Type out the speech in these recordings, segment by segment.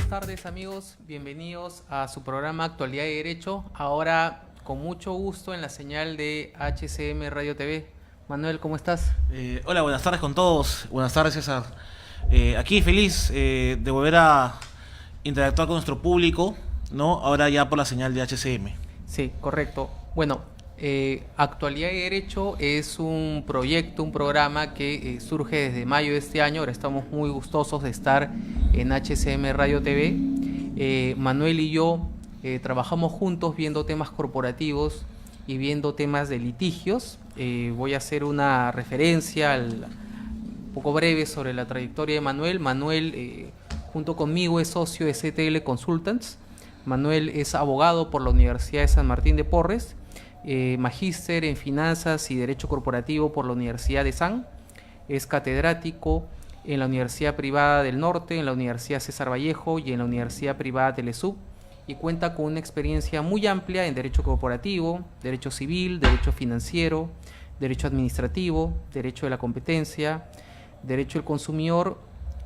buenas tardes amigos, bienvenidos a su programa Actualidad y Derecho, ahora con mucho gusto en la señal de HCM Radio TV. Manuel, ¿cómo estás? Hola, buenas tardes con todos, buenas tardes César. Aquí feliz de volver a interactuar con nuestro público, ¿no? Ahora ya por la señal de HCM. Sí, correcto. Bueno, Actualidad y Derecho es un proyecto, un programa que surge desde mayo de este año. Ahora estamos muy gustosos de estar en HCM Radio TV. Manuel y yo trabajamos juntos viendo temas corporativos y viendo temas de litigios. Voy a hacer una referencia un poco breve sobre la trayectoria de Manuel. Manuel, junto conmigo, es socio de CTL Consultants. Manuel es abogado por la Universidad de San Martín de Porres, magíster en Finanzas y Derecho Corporativo por la Universidad de San, es catedrático en la Universidad Privada del Norte, en la Universidad César Vallejo y en la Universidad Privada Telesub, y cuenta con una experiencia muy amplia en Derecho Corporativo, Derecho Civil, Derecho Financiero, Derecho Administrativo, Derecho de la Competencia, Derecho del Consumidor,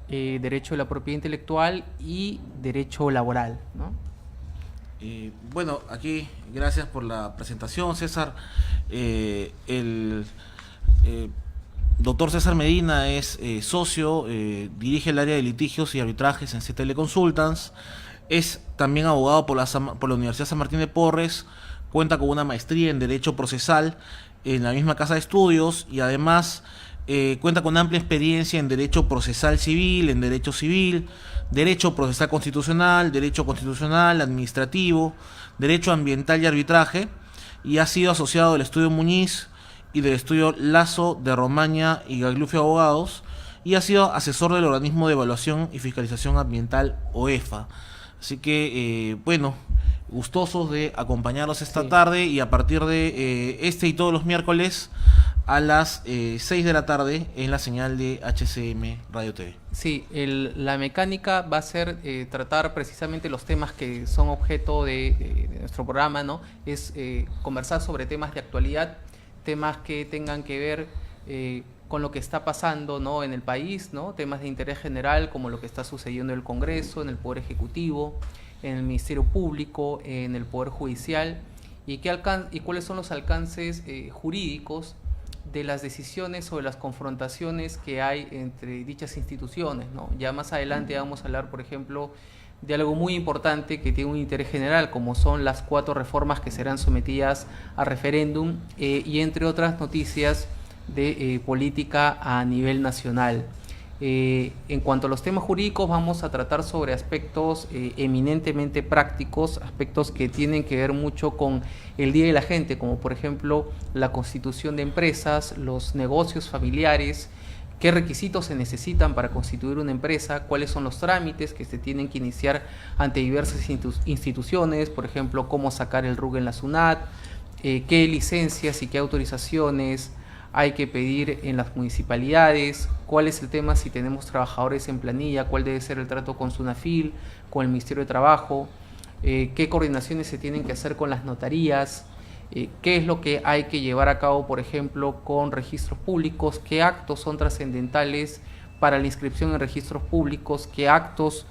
Derecho de la Propiedad Intelectual y Derecho Laboral, ¿no? Bueno, aquí gracias por la presentación, César. El doctor César Medina es socio, dirige el área de litigios y arbitrajes en CTL Consultants, es también abogado por la Universidad San Martín de Porres, cuenta con una maestría en Derecho Procesal en la misma casa de estudios y además cuenta con amplia experiencia en Derecho Procesal Civil, en Derecho Civil, Derecho Procesal Constitucional, Derecho Constitucional, Administrativo, Derecho Ambiental y Arbitraje, y ha sido asociado del Estudio Muñiz y del Estudio Lazo de Romaña y Gaglufio Abogados, y ha sido asesor del Organismo de Evaluación y Fiscalización Ambiental, OEFA. Así que, bueno, gustosos de acompañarlos esta tarde, y a partir de este y todos los miércoles a las 6 de la tarde en la señal de HCM Radio TV. Sí, la mecánica va a ser tratar precisamente los temas que son objeto de nuestro programa, ¿no? Es conversar sobre temas de actualidad, temas que tengan que ver con lo que está pasando, ¿no?, en el país, ¿no? Temas de interés general como lo que está sucediendo en el Congreso, en el Poder Ejecutivo, en el Ministerio Público, en el Poder Judicial, y cuáles son los alcances jurídicos de las decisiones o de las confrontaciones que hay entre dichas instituciones, ¿no? Ya más adelante vamos a hablar, por ejemplo, de algo muy importante que tiene un interés general, como son las 4 reformas que serán sometidas a referéndum, y entre otras noticias de política a nivel nacional. En cuanto a los temas jurídicos, vamos a tratar sobre aspectos eminentemente prácticos, aspectos que tienen que ver mucho con el día de la gente, como por ejemplo la constitución de empresas, los negocios familiares, qué requisitos se necesitan para constituir una empresa, cuáles son los trámites que se tienen que iniciar ante diversas instituciones, por ejemplo, cómo sacar el RUC en la SUNAT, qué licencias y qué autorizaciones hay que pedir en las municipalidades, cuál es el tema si tenemos trabajadores en planilla, cuál debe ser el trato con SUNAFIL, con el Ministerio de Trabajo, qué coordinaciones se tienen que hacer con las notarías, qué es lo que hay que llevar a cabo, por ejemplo, con registros públicos, qué actos son trascendentales para la inscripción en registros públicos, qué actos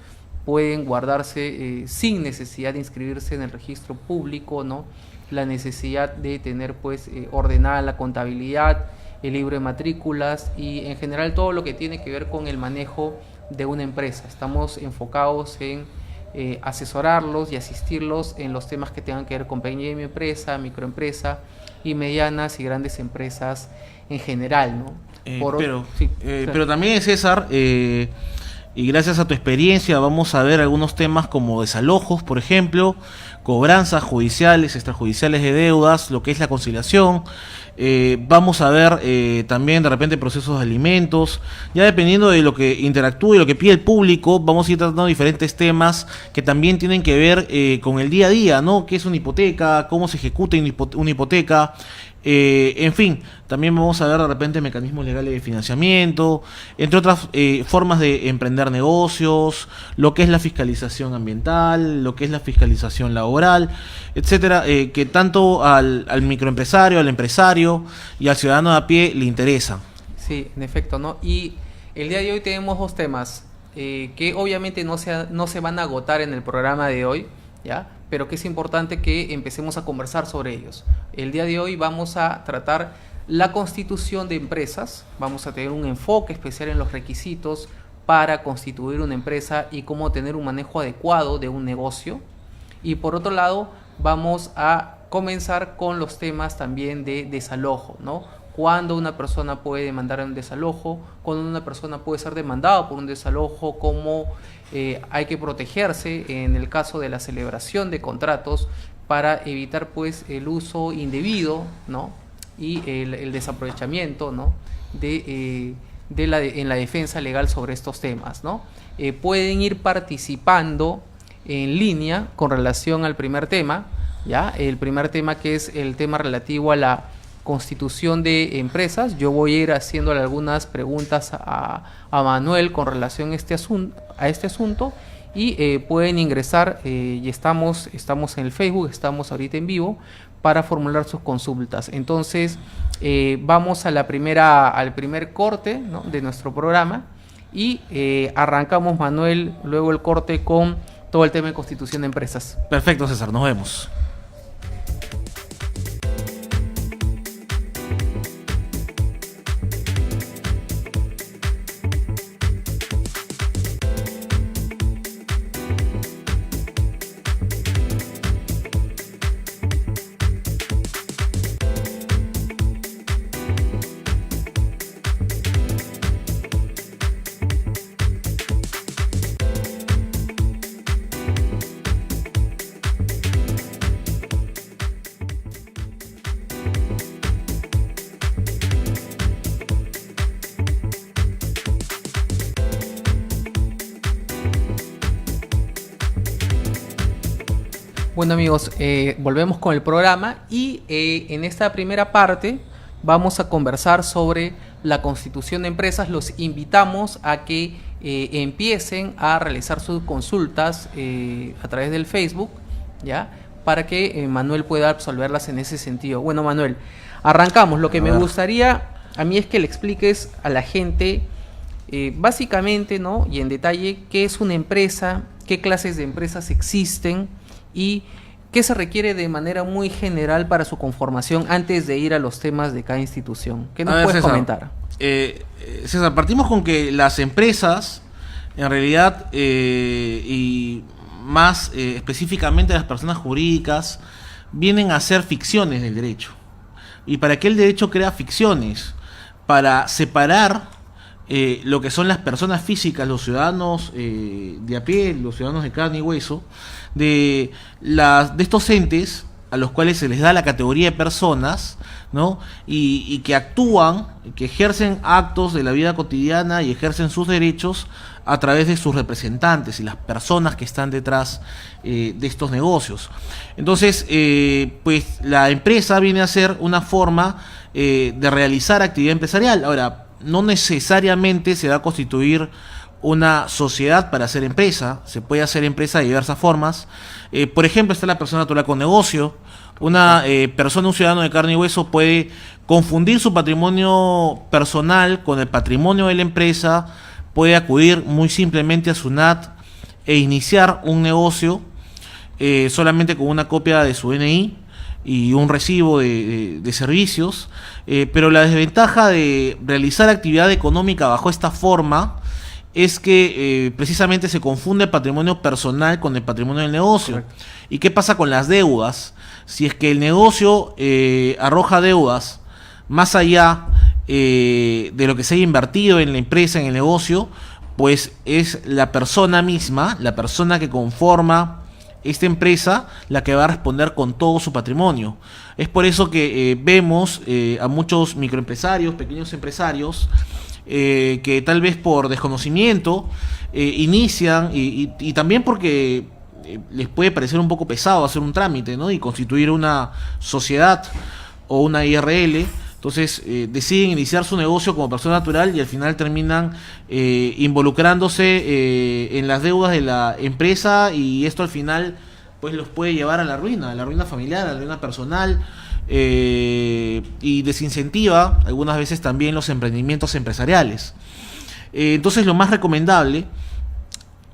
pueden guardarse sin necesidad de inscribirse en el registro público, ¿no? La necesidad de tener pues ordenada la contabilidad, el libro de matrículas y en general todo lo que tiene que ver con el manejo de una empresa. Estamos enfocados en asesorarlos y asistirlos en los temas que tengan que ver con pequeña y media empresa, microempresa y medianas y grandes empresas en general, ¿no? Pero también, César, y gracias a tu experiencia vamos a ver algunos temas como desalojos, por ejemplo, cobranzas judiciales, extrajudiciales de deudas, lo que es la conciliación. Vamos a ver también de repente procesos de alimentos. Ya dependiendo de lo que interactúe y lo que pide el público, vamos a ir tratando diferentes temas que también tienen que ver con el día a día, ¿no? ¿Qué es una hipoteca? ¿Cómo se ejecuta una hipoteca? En fin, también vamos a ver de repente mecanismos legales de financiamiento, entre otras formas de emprender negocios, lo que es la fiscalización ambiental, lo que es la fiscalización laboral, etcétera, que tanto al microempresario, al empresario y al ciudadano de a pie le interesan. Sí, en efecto, ¿no? Y el día de hoy tenemos 2 temas. que obviamente no se van a agotar en el programa de hoy, ¿ya? Pero que es importante que empecemos a conversar sobre ellos. El día de hoy vamos a tratar la constitución de empresas, vamos a tener un enfoque especial en los requisitos para constituir una empresa y cómo tener un manejo adecuado de un negocio. Y por otro lado, vamos a comenzar con los temas también de desalojo, ¿no? Cuándo una persona puede demandar un desalojo, cuándo una persona puede ser demandada por un desalojo, cómo hay que protegerse en el caso de la celebración de contratos para evitar pues el uso indebido, ¿no? Y el desaprovechamiento, ¿no? en la defensa legal sobre estos temas, ¿no? Pueden ir participando en línea con relación al primer tema, ¿ya? El primer tema, que es el tema relativo a la constitución de empresas. Yo voy a ir haciéndole algunas preguntas a Manuel con relación a este asunto y pueden ingresar, y estamos en el Facebook, estamos ahorita en vivo para formular sus consultas. Entonces vamos a al primer corte, ¿no?, de nuestro programa y arrancamos, Manuel, luego el corte con todo el tema de constitución de empresas. Perfecto, César, nos vemos. Bueno, amigos, volvemos con el programa y en esta primera parte vamos a conversar sobre la constitución de empresas. Los invitamos a que empiecen a realizar sus consultas a través del Facebook, ¿ya? Para que Manuel pueda absolverlas en ese sentido. Bueno, Manuel, arrancamos. Lo que me gustaría a mí es que le expliques a la gente básicamente, ¿no?, y en detalle, qué es una empresa, qué clases de empresas existen y qué se requiere de manera muy general para su conformación antes de ir a los temas de cada institución. ¿Qué nos puedes comentar? César, partimos con que las empresas, en realidad, y más específicamente las personas jurídicas, vienen a ser ficciones del derecho. ¿Y para qué el derecho crea ficciones? Para separar lo que son las personas físicas, los ciudadanos de a pie, los ciudadanos de carne y hueso, de estos entes a los cuales se les da la categoría de personas, ¿no? Y que actúan, que ejercen actos de la vida cotidiana y ejercen sus derechos a través de sus representantes y las personas que están detrás de estos negocios. Entonces, pues la empresa viene a ser una forma de realizar actividad empresarial. Ahora, no necesariamente se va a constituir una sociedad para hacer empresa. Se puede hacer empresa de diversas formas. Por ejemplo, está la persona natural con negocio. Una persona, un ciudadano de carne y hueso, puede confundir su patrimonio personal con el patrimonio de la empresa, puede acudir muy simplemente a SUNAT e iniciar un negocio solamente con una copia de su DNI y un recibo de servicios, pero la desventaja de realizar actividad económica bajo esta forma es que precisamente se confunde el patrimonio personal con el patrimonio del negocio. Correcto. ¿Y qué pasa con las deudas? Si es que el negocio arroja deudas más allá de lo que se haya invertido en la empresa, en el negocio, pues es la persona misma, la persona que conforma esta empresa, la que va a responder con todo su patrimonio. Es por eso que vemos a muchos microempresarios, pequeños empresarios, que tal vez por desconocimiento inician y también porque les puede parecer un poco pesado hacer un trámite, ¿no?, y constituir una sociedad o una IRL. Entonces deciden iniciar su negocio como persona natural y al final terminan involucrándose en las deudas de la empresa, y esto al final pues los puede llevar a la ruina familiar, a la ruina personal, y desincentiva algunas veces también los emprendimientos empresariales. Entonces lo más recomendable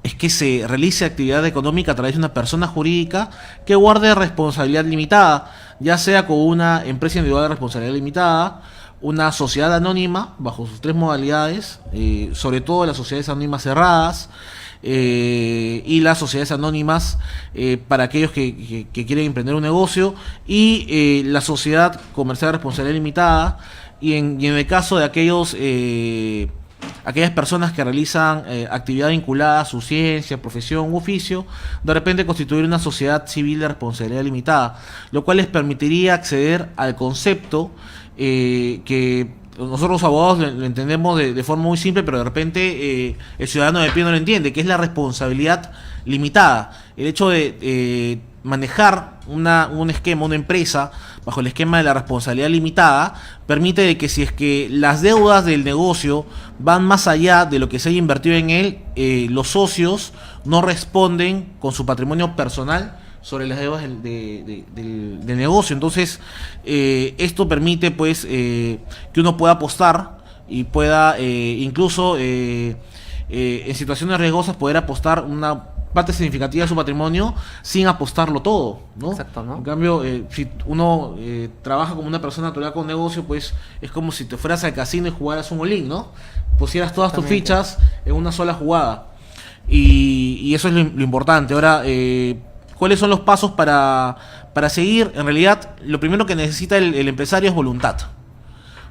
es que se realice actividad económica a través de una persona jurídica que guarde responsabilidad limitada, ya sea con una empresa individual de responsabilidad limitada, una sociedad anónima bajo sus tres modalidades, sobre todo las sociedades anónimas cerradas, y las sociedades anónimas para aquellos que quieren emprender un negocio, y la sociedad comercial de responsabilidad limitada, y en el caso de aquellas personas que realizan actividad vinculada a su ciencia, profesión u oficio, de repente constituir una sociedad civil de responsabilidad limitada, lo cual les permitiría acceder al concepto que nosotros los abogados lo entendemos de forma muy simple, pero de repente el ciudadano de pie no lo entiende, que es la responsabilidad limitada. El hecho de manejar un esquema, una empresa, bajo el esquema de la responsabilidad limitada, permite de que si es que las deudas del negocio van más allá de lo que se haya invertido en él, los socios no responden con su patrimonio personal sobre las deudas del negocio. Entonces, esto permite pues que uno pueda apostar y pueda incluso en situaciones riesgosas poder apostar una parte significativa de su patrimonio sin apostarlo todo, ¿no? Exacto, ¿no? En cambio, si uno trabaja como una persona natural con negocio, pues es como si te fueras al casino y jugaras un all-in, ¿no? Pusieras todas tus fichas en una sola jugada. Y eso es lo importante. Ahora, ¿cuáles son los pasos para seguir? En realidad, lo primero que necesita el empresario es voluntad.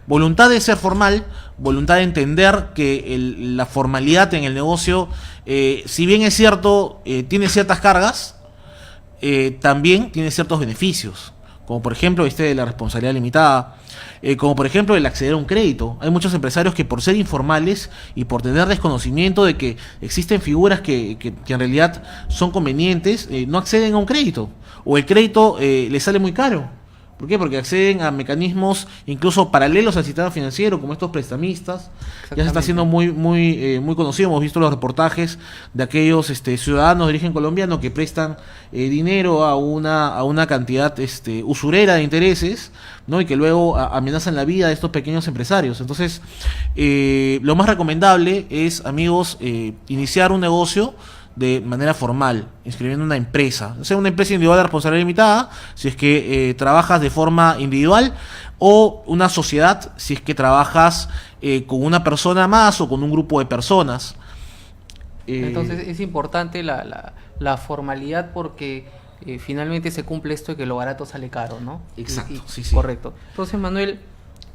Voluntad de ser formal, voluntad de entender que la formalidad en el negocio, si bien es cierto, tiene ciertas cargas, también tiene ciertos beneficios, como por ejemplo de la responsabilidad limitada, como por ejemplo el acceder a un crédito. Hay muchos empresarios que por ser informales y por tener desconocimiento de que existen figuras que en realidad son convenientes, no acceden a un crédito, o el crédito les sale muy caro. ¿Por qué? Porque acceden a mecanismos incluso paralelos al sistema financiero, como estos prestamistas. Ya se está haciendo muy conocido. Hemos visto los reportajes de aquellos ciudadanos de origen colombiano que prestan dinero a una cantidad usurera de intereses, ¿no? Y que luego amenazan la vida de estos pequeños empresarios. Entonces, lo más recomendable es, amigos, iniciar un negocio de manera formal, inscribiendo una empresa, o sea, una empresa individual de responsabilidad limitada, si es que trabajas de forma individual, o una sociedad, si es que trabajas con una persona más o con un grupo de personas. Entonces es importante la formalidad porque finalmente se cumple esto de que lo barato sale caro, ¿no? Exacto, sí. Correcto. Entonces, Manuel,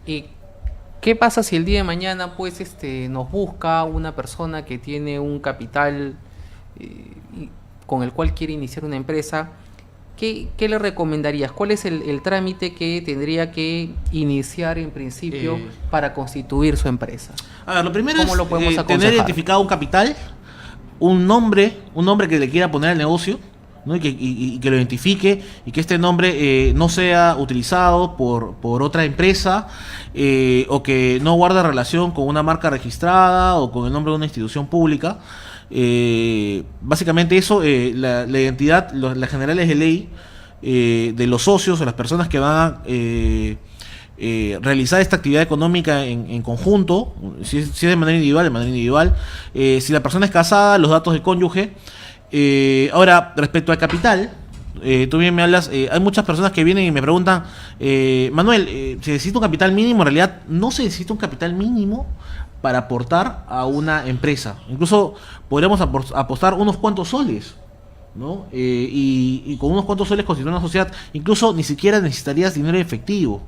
¿qué pasa si el día de mañana pues nos busca una persona que tiene un capital con el cual quiere iniciar una empresa? ¿Qué le recomendarías? ¿Cuál es el trámite que tendría que iniciar en principio para constituir su empresa? A ver, lo primero ¿Cómo es lo podemos tener aconsejar? identificado un capital, un nombre que le quiera poner al negocio, ¿no? y que lo identifique, y que este nombre no sea utilizado por otra empresa, o que no guarde relación con una marca registrada o con el nombre de una institución pública. Básicamente eso, la identidad, las generales de ley de los socios o las personas que van a realizar esta actividad económica en conjunto, si es de manera individual, si la persona es casada, los datos del cónyuge. Ahora, respecto al capital, tú bien me hablas, hay muchas personas que vienen y me preguntan, Manuel, ¿se necesita un capital mínimo? En realidad no se necesita un capital mínimo para aportar a una empresa. Incluso podríamos apostar unos cuantos soles, ¿no? Y con unos cuantos soles constituir una sociedad. Incluso ni siquiera necesitarías dinero en efectivo.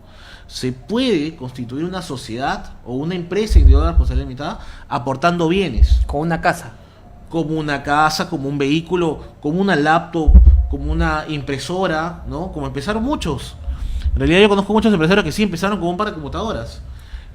Se puede constituir una sociedad o una empresa individual de responsabilidad limitada aportando bienes. Con una casa. Como una casa, como un vehículo, como una laptop, como una impresora, ¿no? Como empezaron muchos. En realidad yo conozco muchos empresarios que sí empezaron con un par de computadoras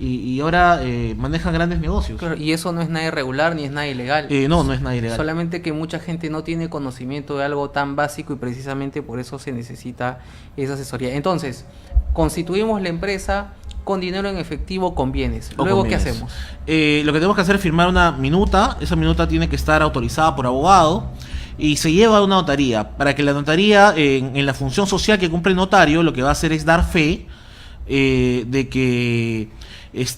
y ahora manejan grandes negocios. Claro, y eso no es nada irregular ni es nada ilegal. No es nada ilegal. Solamente que mucha gente no tiene conocimiento de algo tan básico y precisamente por eso se necesita esa asesoría. Entonces, constituimos la empresa con dinero en efectivo, con bienes. Luego, ¿qué hacemos? Lo que tenemos que hacer es firmar una minuta. Esa minuta tiene que estar autorizada por abogado y se lleva a una notaría. Para que la notaría, en la función social que cumple el notario, lo que va a hacer es dar fe de que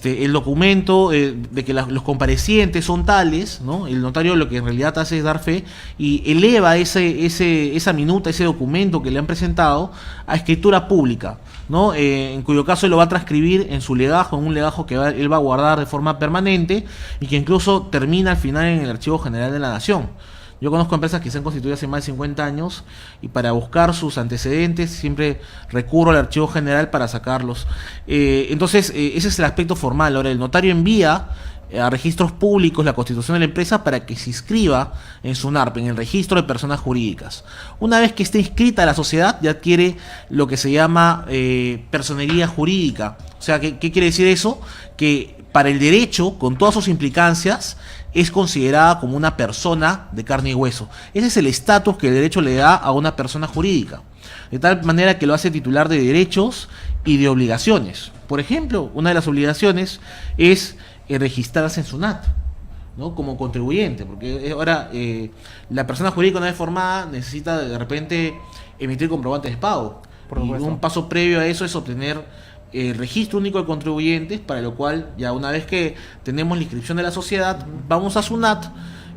el documento de que los comparecientes son tales, ¿no? El notario lo que en realidad hace es dar fe y eleva esa minuta, ese documento que le han presentado a escritura pública, ¿no? En cuyo caso él lo va a transcribir en su legajo, en un legajo que él va a guardar de forma permanente y que incluso termina al final en el Archivo General de la Nación. Yo conozco empresas que se han constituido hace más de 50 años y para buscar sus antecedentes siempre recurro al Archivo General para sacarlos. Entonces, ese es el aspecto formal. Ahora, el notario envía a registros públicos la constitución de la empresa para que se inscriba en SUNARP, en el registro de personas jurídicas. Una vez que esté inscrita la sociedad, ya adquiere lo que se llama personería jurídica. O sea, ¿qué quiere decir eso? Que para el derecho, con todas sus implicancias, es considerada como una persona de carne y hueso. Ese es el estatus que el derecho le da a una persona jurídica, de tal manera que lo hace titular de derechos y de obligaciones. Por ejemplo, una de las obligaciones es registrarse en SUNAT, ¿no? Como contribuyente, porque ahora la persona jurídica una vez formada necesita de repente emitir comprobantes de pago. Y un paso previo a eso es obtener el registro único de contribuyentes, para lo cual ya una vez que tenemos la inscripción de la sociedad, vamos a SUNAT,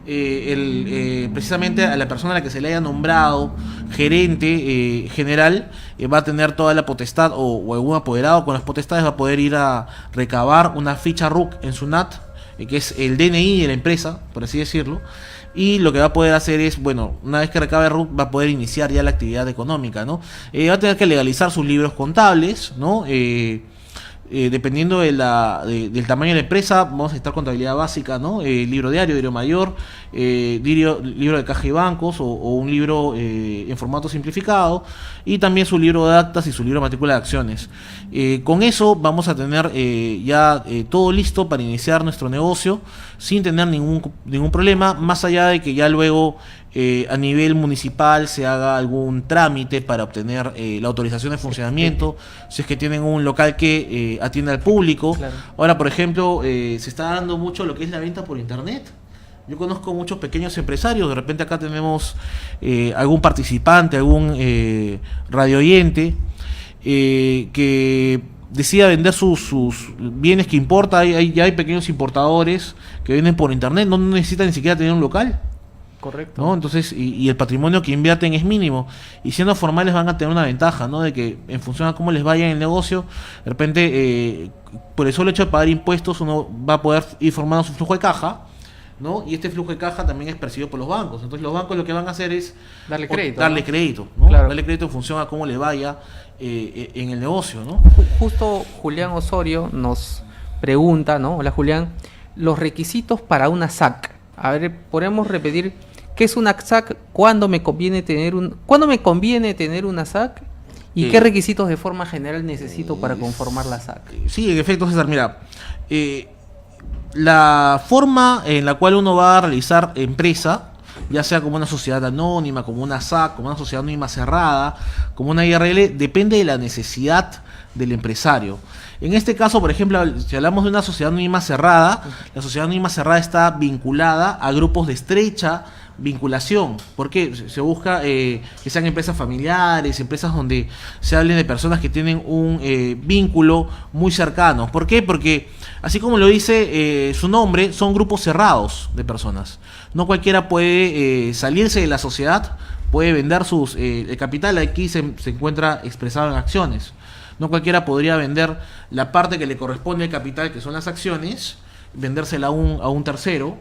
precisamente a la persona a la que se le haya nombrado gerente general, va a tener toda la potestad, o algún apoderado con las potestades va a poder ir a recabar una ficha RUC en SUNAT, que es el DNI de la empresa, por así decirlo. Y lo que va a poder hacer es, bueno, una vez que recabe RUC va a poder iniciar ya la actividad económica, ¿no? Va a tener que legalizar sus libros contables, ¿no? Dependiendo del tamaño de la empresa, vamos a necesitar contabilidad básica, ¿no? Libro diario, diario mayor, libro de caja y bancos o un libro en formato simplificado, y también su libro de actas y su libro de matrícula de acciones. Con eso vamos a tener ya todo listo para iniciar nuestro negocio sin tener ningún problema, más allá de que ya luego a nivel municipal se haga algún trámite para obtener la autorización de funcionamiento, si es que tienen un local que atienda al público. Claro. Ahora, por ejemplo, se está dando mucho lo que es la venta por internet. Yo conozco muchos pequeños empresarios, de repente acá tenemos algún participante, algún radio oyente que decida vender sus bienes que importa. Ya hay pequeños importadores que venden por internet, no necesitan ni siquiera tener un local. Correcto. ¿No? Entonces, y el patrimonio que invierten es mínimo. Y siendo formales van a tener una ventaja, ¿no? De que en función a cómo les vaya en el negocio, de repente, por el solo hecho de pagar impuestos, uno va a poder ir formando su flujo de caja, ¿no? Y este flujo de caja también es percibido por los bancos. Entonces los bancos lo que van a hacer es darle crédito, ¿no? Claro. Darle crédito en función a cómo le vaya en el negocio, ¿no? Justo Julián Osorio nos pregunta, ¿no? Hola Julián, los requisitos para una SAC. A ver, podemos repetir qué es una SAC, cuándo me conviene tener una SAC y qué requisitos de forma general necesito para conformar la SAC. Sí, en efecto, César, mira, la forma en la cual uno va a realizar empresa, ya sea como una sociedad anónima, como una SAC, como una sociedad anónima cerrada, como una IRL, depende de la necesidad del empresario. En este caso, por ejemplo, si hablamos de una sociedad anónima cerrada, la sociedad anónima cerrada está vinculada a grupos de estrecha vinculación. ¿Por qué? Se busca que sean empresas familiares, empresas donde se hablen de personas que tienen un vínculo muy cercano. ¿Por qué? Porque, así como lo dice su nombre, son grupos cerrados de personas. No cualquiera puede salirse de la sociedad, puede vender el capital, aquí se encuentra expresado en acciones. No cualquiera podría vender la parte que le corresponde al capital, que son las acciones, vendérsela a un tercero,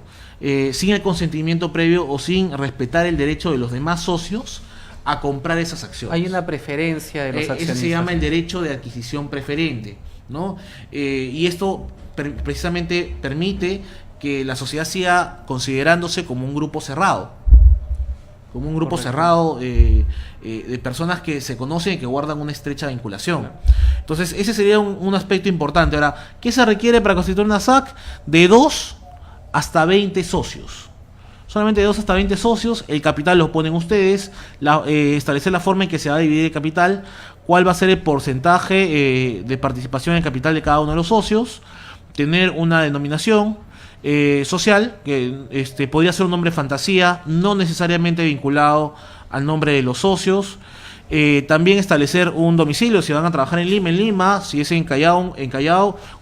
sin el consentimiento previo o sin respetar el derecho de los demás socios a comprar esas acciones. Hay una preferencia de los accionistas. Ese se llama el derecho de adquisición preferente, ¿no? Y esto precisamente permite que la sociedad siga considerándose como un grupo cerrado. Como un grupo cerrado de personas que se conocen y que guardan una estrecha vinculación. Claro. Entonces, ese sería un aspecto importante. Ahora, ¿qué se requiere para constituir una SAC? De 2 hasta 20 socios. Solamente de 2 hasta 20 socios. El capital lo ponen ustedes. Establecer la forma en que se va a dividir el capital. Cuál va a ser el porcentaje de participación en el capital de cada uno de los socios. Tener una denominación social, que podría ser un nombre fantasía, no necesariamente vinculado al nombre de los socios. También establecer un domicilio, si van a trabajar en Lima, si es en Callao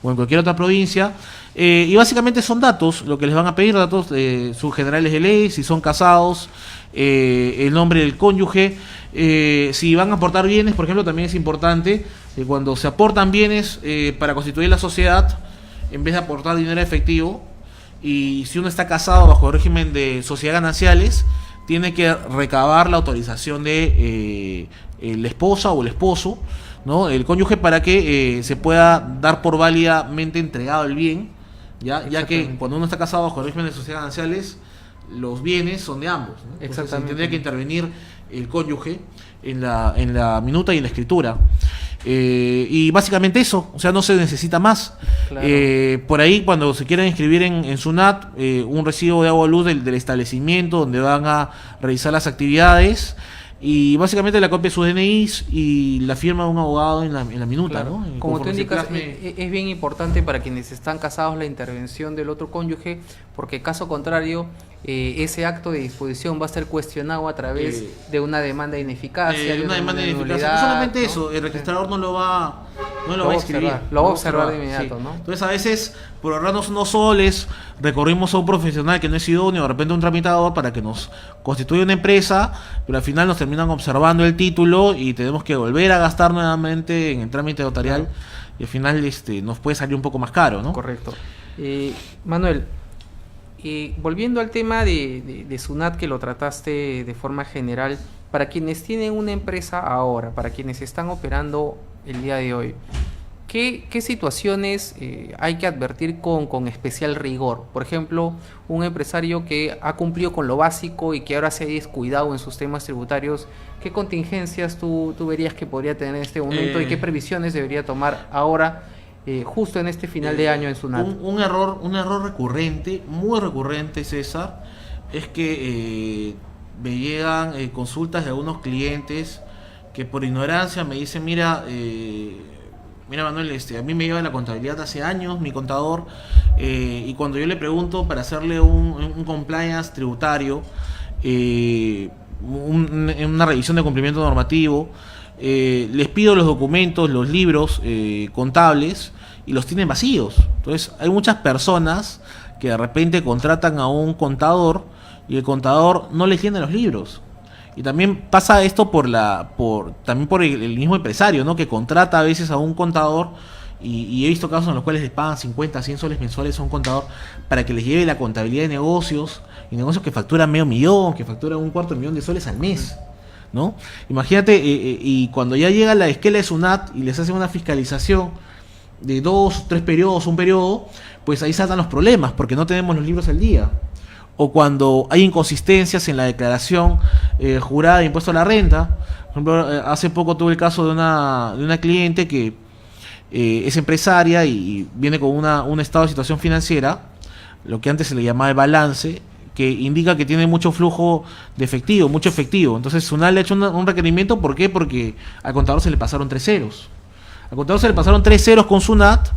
o en cualquier otra provincia. Y básicamente son datos, lo que les van a pedir, datos sus generales de ley, si son casados, el nombre del cónyuge, si van a aportar bienes, por ejemplo, también es importante que cuando se aportan bienes para constituir la sociedad, en vez de aportar dinero efectivo, y si uno está casado bajo el régimen de sociedad gananciales, tiene que recabar la autorización de la esposa o el esposo, ¿no? El cónyuge, para que se pueda dar por válidamente entregado el bien, ya que cuando uno está casado bajo el régimen de sociedad gananciales, los bienes son de ambos, ¿no? Entonces, tendría que intervenir el cónyuge en la minuta y en la escritura. Y básicamente eso, o sea, no se necesita más. Claro. Por ahí, cuando se quieran inscribir en SUNAT, un recibo de agua o luz del establecimiento donde van a realizar las actividades, y básicamente la copia de sus DNIs y la firma de un abogado en la minuta, claro, ¿no? Como tú indicas, es bien importante para quienes están casados la intervención del otro cónyuge, porque caso contrario, ese acto de disposición va a ser cuestionado a través de una demanda de ineficacia. De una demanda de ineficacia. No solamente eso, el registrador no lo va a escribir. Lo va a observar de inmediato, sí. ¿no? Entonces, a veces, por ahorrarnos unos soles, recurrimos a un profesional que no es idóneo, de repente un tramitador, para que nos constituya una empresa, pero al final nos terminan observando el título y tenemos que volver a gastar nuevamente en el trámite notarial, y al final nos puede salir un poco más caro, ¿no? Correcto. Manuel, volviendo al tema de SUNAT, que lo trataste de forma general, para quienes tienen una empresa ahora, para quienes están operando el día de hoy, ¿qué situaciones hay que advertir con especial rigor? Por ejemplo, un empresario que ha cumplido con lo básico y que ahora se ha descuidado en sus temas tributarios, ¿qué contingencias tú verías que podría tener en este momento y qué previsiones debería tomar ahora, justo en este final de año en SUNAT? Un error recurrente, muy recurrente, César, es que me llegan consultas de algunos clientes que por ignorancia me dicen: mira Manuel, a mí me lleva la contabilidad hace años, mi contador, y cuando yo le pregunto para hacerle un compliance tributario, una revisión de cumplimiento normativo, les pido los documentos, los libros contables, y los tienen vacíos. Entonces, hay muchas personas que de repente contratan a un contador y el contador no les tiene los libros. Y también pasa esto por el mismo empresario, ¿no? Que contrata a veces a un contador, y he visto casos en los cuales les pagan 50, 100 soles mensuales a un contador para que les lleve la contabilidad de negocios, y negocios que facturan $500,000, que facturan $250,000 de soles al mes, ¿no? Imagínate, y cuando ya llega la esquela de SUNAT y les hacen una fiscalización de 2, 3 periodos, un periodo, pues ahí saltan los problemas, porque no tenemos los libros al día. O cuando hay inconsistencias en la declaración jurada de impuesto a la renta. Por ejemplo, hace poco tuve el caso de una cliente que es empresaria y viene con un estado de situación financiera, lo que antes se le llamaba el balance, que indica que tiene mucho flujo de efectivo, mucho efectivo. Entonces SUNAT le ha hecho un requerimiento. ¿Por qué? Porque al contador se le pasaron 3 ceros. Al contador se le pasaron 3 ceros con SUNAT,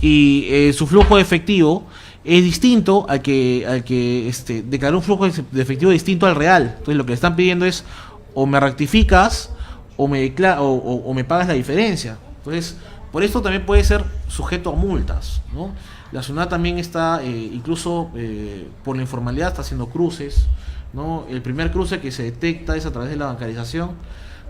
y su flujo de efectivo es distinto al que declaró un flujo de efectivo distinto al real. Entonces lo que le están pidiendo es: o me rectificas o me pagas la diferencia. Entonces, por esto también puede ser sujeto a multas, ¿no? La SUNAT también está, incluso por la informalidad, está haciendo cruces, ¿no? El primer cruce que se detecta es a través de la bancarización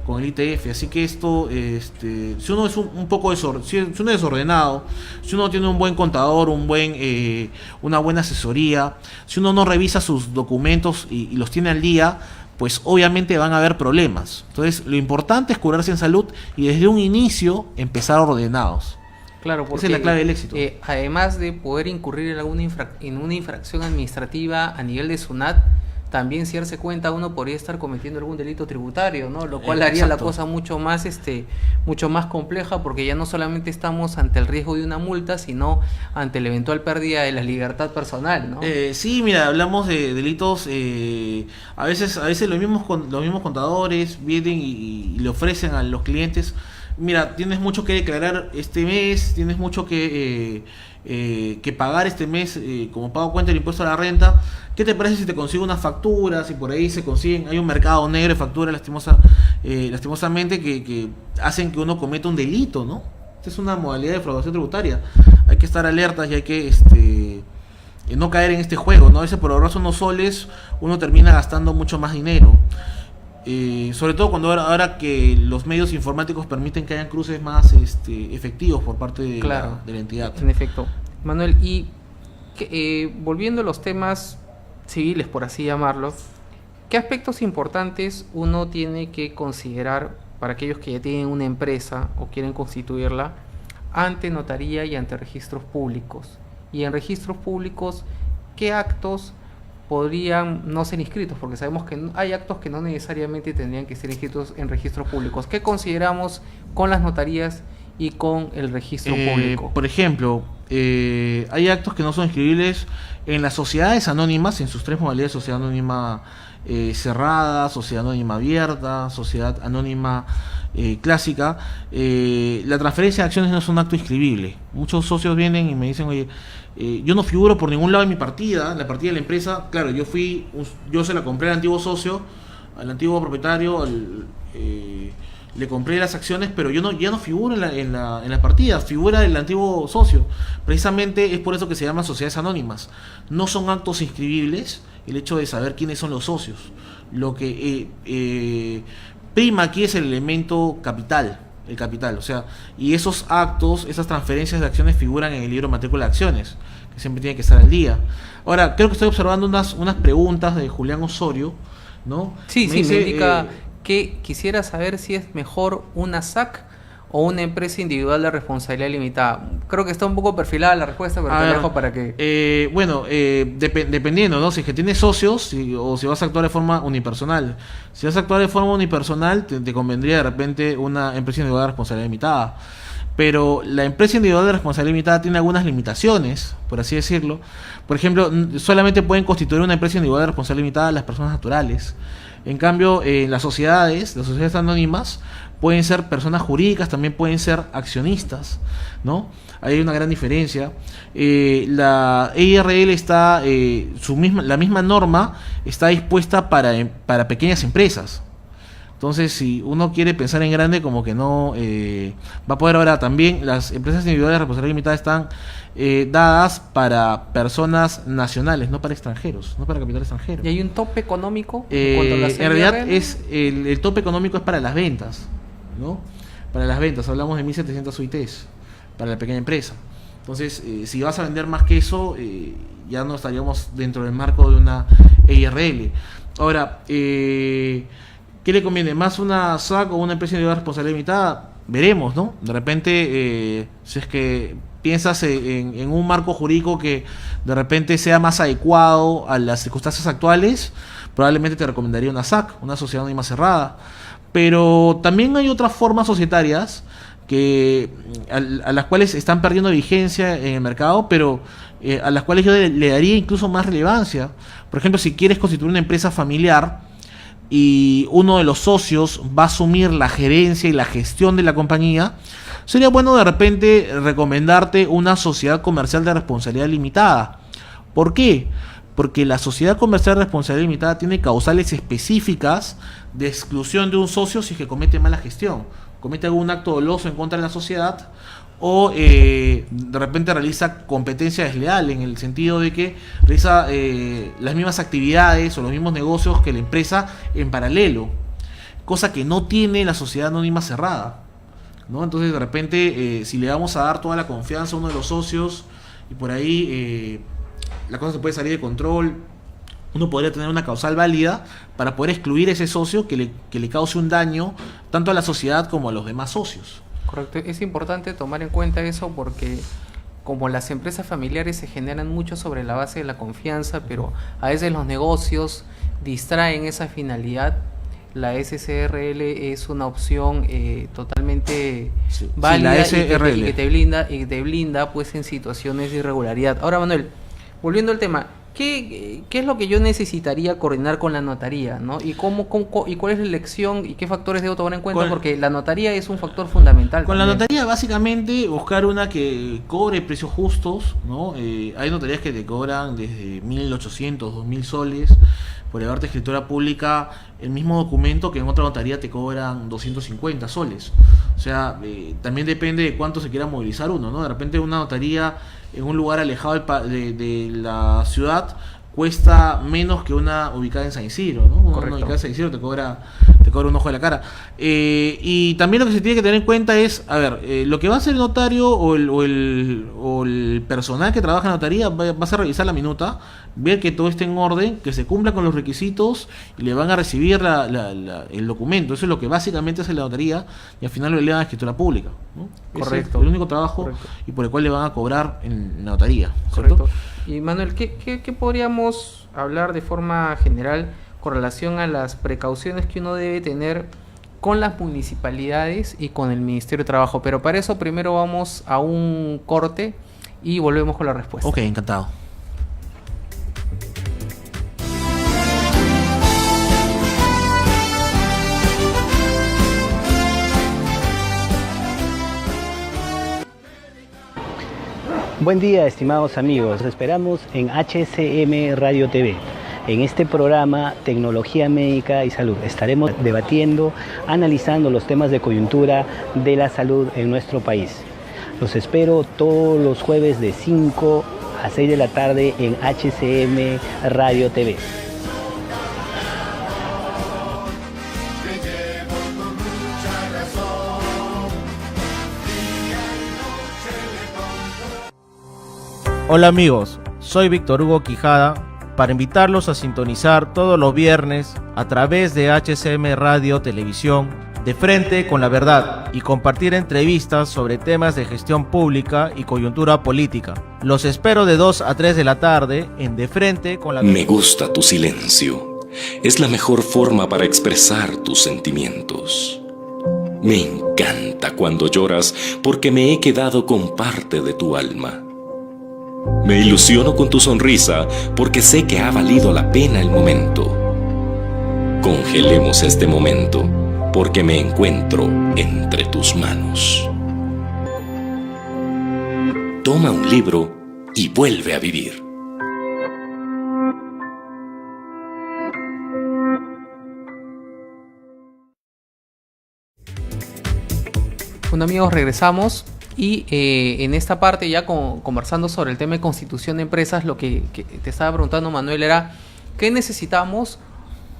con el ITF. Así que esto, si uno es un poco si uno es desordenado, si uno tiene un buen contador, una buena asesoría, si uno no revisa sus documentos y los tiene al día, pues obviamente van a haber problemas. Entonces, lo importante es curarse en salud y desde un inicio empezar ordenados. Claro, porque esa es la clave del éxito. Además de poder incurrir en una infracción administrativa a nivel de SUNAT, también, si darse cuenta, uno podría estar cometiendo algún delito tributario, ¿no? Lo cual haría la cosa mucho más compleja, porque ya no solamente estamos ante el riesgo de una multa, sino ante la eventual pérdida de la libertad personal, ¿no? Sí, mira, hablamos de delitos, a veces los mismos contadores vienen y le ofrecen a los clientes: mira, tienes mucho que declarar este mes, tienes mucho que pagar este mes como pago cuenta del impuesto a la renta. ¿Qué te parece si te consigo unas facturas? Y por ahí se consiguen, hay un mercado negro de facturas, lastimosamente, que hacen que uno cometa un delito, ¿no? Esta es una modalidad de defraudación tributaria. Hay que estar alertas y hay que no caer en este juego, ¿no? A veces por ahorrarse unos soles uno termina gastando mucho más dinero. Sobre todo cuando ahora que los medios informáticos permiten que hayan cruces más efectivos por parte de, claro, de la entidad. En efecto. Manuel, y volviendo a los temas civiles, por así llamarlo, ¿qué aspectos importantes uno tiene que considerar para aquellos que ya tienen una empresa o quieren constituirla ante notaría y ante registros públicos? Y en registros públicos, ¿qué actos podrían no ser inscritos? Porque sabemos que hay actos que no necesariamente tendrían que ser inscritos en registros públicos. ¿Qué consideramos con las notarías y con el registro público? Por ejemplo, hay actos que no son inscribibles en las sociedades anónimas, en sus tres modalidades: sociedad anónima cerrada, sociedad anónima abierta, sociedad anónima clásica. La transferencia de acciones no es un acto inscribible. Muchos socios vienen y me dicen: oye, yo no figuro por ningún lado en mi partida, en la partida de la empresa. Claro, yo se la compré al antiguo socio, al antiguo propietario, le compré las acciones, pero ya no figuro en la partida, figura el antiguo socio. Precisamente es por eso que se llaman sociedades anónimas. No son actos inscribibles el hecho de saber quiénes son los socios. Lo que prima aquí es el elemento capital, el capital, o sea, y esos actos, esas transferencias de acciones figuran en el libro de matrícula de acciones, que siempre tiene que estar al día. Ahora, creo que estoy observando unas preguntas de Julián Osorio, ¿no? Sí, me indica que quisiera saber si es mejor una SAC o una empresa individual de responsabilidad limitada. Creo que está un poco perfilada la respuesta, pero te dejo para que... dependiendo, ¿no? Si es que tienes socios o si vas a actuar de forma unipersonal. Si vas a actuar de forma unipersonal, te convendría de repente una empresa individual de responsabilidad limitada. Pero la empresa individual de responsabilidad limitada tiene algunas limitaciones, por así decirlo. Por ejemplo, solamente pueden constituir una empresa individual de responsabilidad limitada las personas naturales. En cambio, las sociedades anónimas pueden ser personas jurídicas, también pueden ser accionistas, ¿no? Hay una gran diferencia. La EIRL está, la misma norma está dispuesta para pequeñas empresas. Entonces, si uno quiere pensar en grande, como que no va a poder. Ahora también las empresas individuales de responsabilidad limitada están dadas para personas nacionales, no para extranjeros, no para capital extranjero. ¿Y hay un tope económico? En realidad el tope económico es para las ventas, ¿no? Para las ventas hablamos de 1.700 UITs para la pequeña empresa. Entonces, si vas a vender más que eso, ya no estaríamos dentro del marco de una EIRL. Ahora, ¿qué le conviene? ¿Más una SAC o una empresa individual de responsabilidad limitada? Veremos, ¿no? De repente, si es que piensas en un marco jurídico que de repente sea más adecuado a las circunstancias actuales, probablemente te recomendaría una SAC, una sociedad anónima cerrada. Pero también hay otras formas societarias a las cuales están perdiendo vigencia en el mercado, pero a las cuales yo le daría incluso más relevancia. Por ejemplo, si quieres constituir una empresa familiar y uno de los socios va a asumir la gerencia y la gestión de la compañía, sería bueno de repente recomendarte una sociedad comercial de responsabilidad limitada. ¿Por qué? Porque la sociedad comercial de responsabilidad limitada tiene causales específicas de exclusión de un socio si es que comete mala gestión, comete algún acto doloso en contra de la sociedad, o de repente realiza competencia desleal, en el sentido de que realiza las mismas actividades o los mismos negocios que la empresa en paralelo, cosa que no tiene la sociedad anónima cerrada, ¿no? Entonces, de repente, si le vamos a dar toda la confianza a uno de los socios y por ahí la cosa se puede salir de control, uno podría tener una causal válida para poder excluir a ese socio que le cause un daño tanto a la sociedad como a los demás socios. Correcto, es importante tomar en cuenta eso porque como las empresas familiares se generan mucho sobre la base de la confianza, pero a veces los negocios distraen esa finalidad, la SCRL es una opción totalmente válida, sí, y que te blinda pues en situaciones de irregularidad. Ahora, Manuel, volviendo al tema, ¿qué es lo que yo necesitaría coordinar con la notaría, ¿no? ¿Y y cuál es la elección y qué factores debo tomar en cuenta? Porque la notaría es un factor fundamental. Con también. la notaría, básicamente, buscar una que cobre precios justos, ¿no? Hay notarías que te cobran desde 1.800, 2.000 soles por llevarte escritura pública el mismo documento que en otra notaría te cobran 250 soles. O sea, también depende de cuánto se quiera movilizar uno, ¿no? De repente una notaría en un lugar alejado de la ciudad cuesta menos que una ubicada en San Isidro, ¿no? Una ubicada en San Isidro te cobra un ojo de la cara. Y también lo que se tiene que tener en cuenta es, a ver, lo que va a hacer el notario o el personal que trabaja en la notaría va a ser revisar la minuta, ver que todo esté en orden, que se cumpla con los requisitos y le van a recibir el documento. Eso es lo que básicamente hace la notaría y al final lo elevan a escritura pública, ¿no? Correcto. Es el único trabajo y por el cual le van a cobrar en la notaría, ¿cierto? Correcto. Y Manuel, ¿qué podríamos hablar de forma general con relación a las precauciones que uno debe tener con las municipalidades y con el Ministerio de Trabajo? Pero para eso primero vamos a un corte y volvemos con la respuesta. Ok, encantado. Buen día, estimados amigos. Los esperamos en HCM Radio TV. En este programa Tecnología Médica y Salud estaremos debatiendo, analizando los temas de coyuntura de la salud en nuestro país. Los espero todos los jueves de 5 a 6 de la tarde en HCM Radio TV. Hola amigos, soy Víctor Hugo Quijada para invitarlos a sintonizar todos los viernes a través de HCM Radio Televisión De Frente con la Verdad y compartir entrevistas sobre temas de gestión pública y coyuntura política. Los espero de 2 a 3 de la tarde en De Frente con la Verdad. Me gusta tu silencio. Es la mejor forma para expresar tus sentimientos. Me encanta cuando lloras porque me he quedado con parte de tu alma. Me ilusiono con tu sonrisa porque sé que ha valido la pena el momento. Congelemos este momento porque me encuentro entre tus manos. Toma un libro y vuelve a vivir. Bueno amigos, regresamos. Y en esta parte ya conversando sobre el tema de constitución de empresas, lo que te estaba preguntando Manuel era ¿qué necesitamos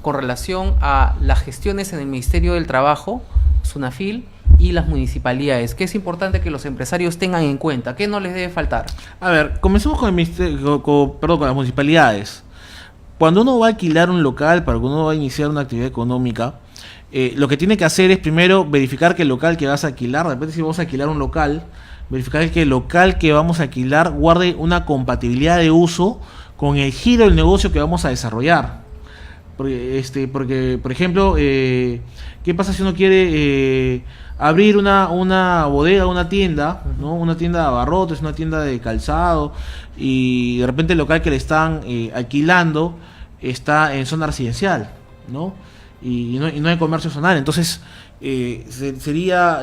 con relación a las gestiones en el Ministerio del Trabajo, SUNAFIL y las municipalidades? ¿Qué es importante que los empresarios tengan en cuenta? ¿Qué no les debe faltar? A ver, comencemos con el ministerio, con las municipalidades. Cuando uno va a alquilar un local, para cuando uno va a iniciar una actividad económica, lo que tiene que hacer es primero verificar que el local que vas a alquilar, de repente si vamos a alquilar un local, verificar que el local que vamos a alquilar guarde una compatibilidad de uso con el giro del negocio que vamos a desarrollar. Porque por ejemplo, ¿qué pasa si uno quiere abrir una bodega, una tienda, ¿no? Una tienda de abarrotes, una tienda de calzado, y de repente el local que le están alquilando está en zona residencial, ¿no? Y no hay comercio zonal? Entonces sería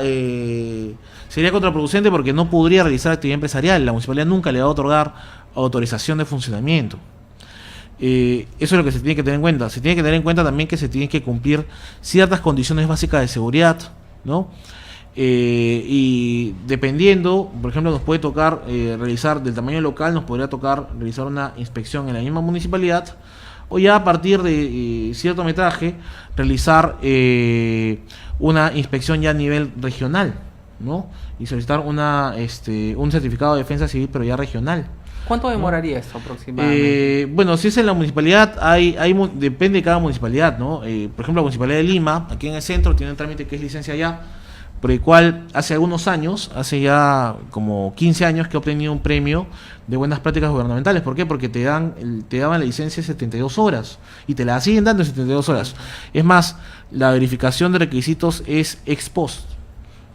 contraproducente porque no podría realizar actividad empresarial. La municipalidad nunca le va a otorgar autorización de funcionamiento. Eso es lo que se tiene que tener en cuenta. Se tiene que tener en cuenta también que se tienen que cumplir ciertas condiciones básicas de seguridad, ¿no? Y dependiendo, por ejemplo, nos puede tocar realizar, del tamaño local, nos podría tocar realizar una inspección en la misma municipalidad, o ya a partir de cierto metraje realizar una inspección ya a nivel regional, ¿no? Y solicitar un certificado de defensa civil, pero ya regional. ¿Cuánto demoraría esto aproximadamente? Bueno, si es en la municipalidad, depende de cada municipalidad, ¿no? Por ejemplo, la Municipalidad de Lima, aquí en el centro, tiene un trámite que es licencia ya, por el cual hace algunos años, hace ya como 15 años, que ha obtenido un premio de buenas prácticas gubernamentales. ¿Por qué? Porque te daban la licencia en 72 horas y te la siguen dando en 72 horas. Es más, la verificación de requisitos es ex post,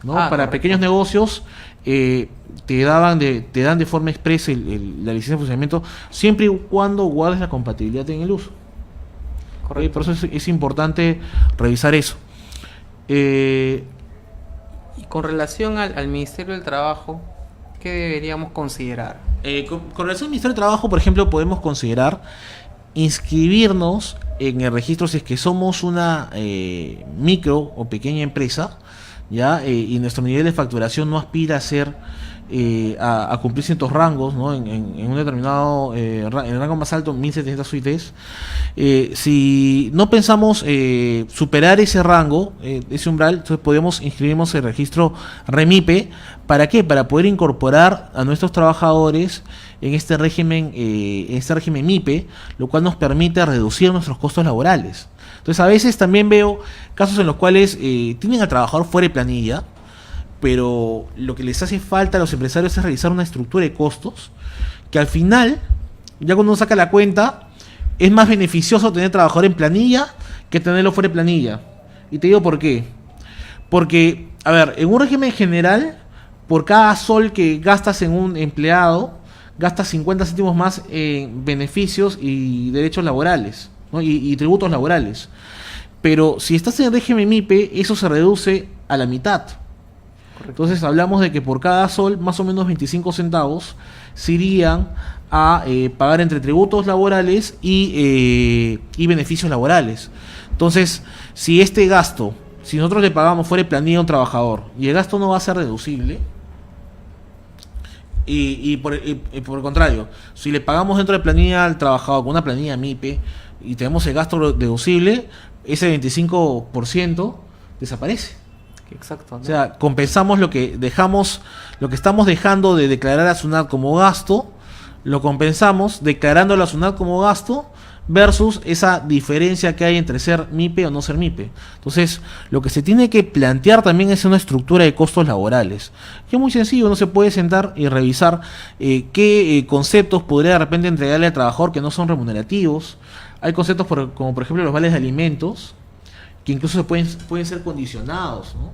¿no? Para correcto. Pequeños negocios te dan de forma expresa la licencia de funcionamiento, siempre y cuando guardes la compatibilidad en el uso. Correcto. Por eso es importante revisar eso. Y con relación al Ministerio del Trabajo, ¿qué deberíamos considerar? Con relación al Ministerio de Trabajo, por ejemplo, podemos considerar inscribirnos en el registro si es que somos una micro o pequeña empresa, ¿ya? Y nuestro nivel de facturación no aspira a ser a cumplir ciertos rangos, ¿no? En un determinado en el rango más alto, 1700 UITs. Si no pensamos superar ese rango, ese umbral, entonces podemos inscribirnos en el registro REMIPE. ¿Para qué? Para poder incorporar a nuestros trabajadores en este régimen MIPE, lo cual nos permite reducir nuestros costos laborales. Entonces, a veces también veo casos en los cuales tienen al trabajador fuera de planilla, pero lo que les hace falta a los empresarios es realizar una estructura de costos que al final, ya cuando uno saca la cuenta, es más beneficioso tener trabajador en planilla que tenerlo fuera de planilla. Y te digo por qué. Porque, a ver, en un régimen general, por cada sol que gastas en un empleado, gastas 50 céntimos más en beneficios y derechos laborales, ¿no? y tributos laborales. Pero si estás en el régimen MIPE, eso se reduce a la mitad. Entonces hablamos de que por cada sol, más o menos 25 centavos se irían a pagar entre tributos laborales y beneficios laborales. Entonces, si este gasto, si nosotros le pagamos fuera de planilla a un trabajador y el gasto no va a ser deducible, y por el contrario, si le pagamos dentro de planilla al trabajador con una planilla MIPE y tenemos el gasto deducible, ese 25% desaparece. Exacto, ¿no? O sea, compensamos lo que estamos dejando de declarar a SUNAT como gasto, lo compensamos declarándolo a SUNAT como gasto versus esa diferencia que hay entre ser MIPE o no ser MIPE. Entonces, lo que se tiene que plantear también es una estructura de costos laborales. Que es muy sencillo, uno se puede sentar y revisar qué conceptos podría de repente entregarle al trabajador que no son remunerativos. Hay conceptos como por ejemplo los vales de alimentos, que incluso pueden ser condicionados, ¿no?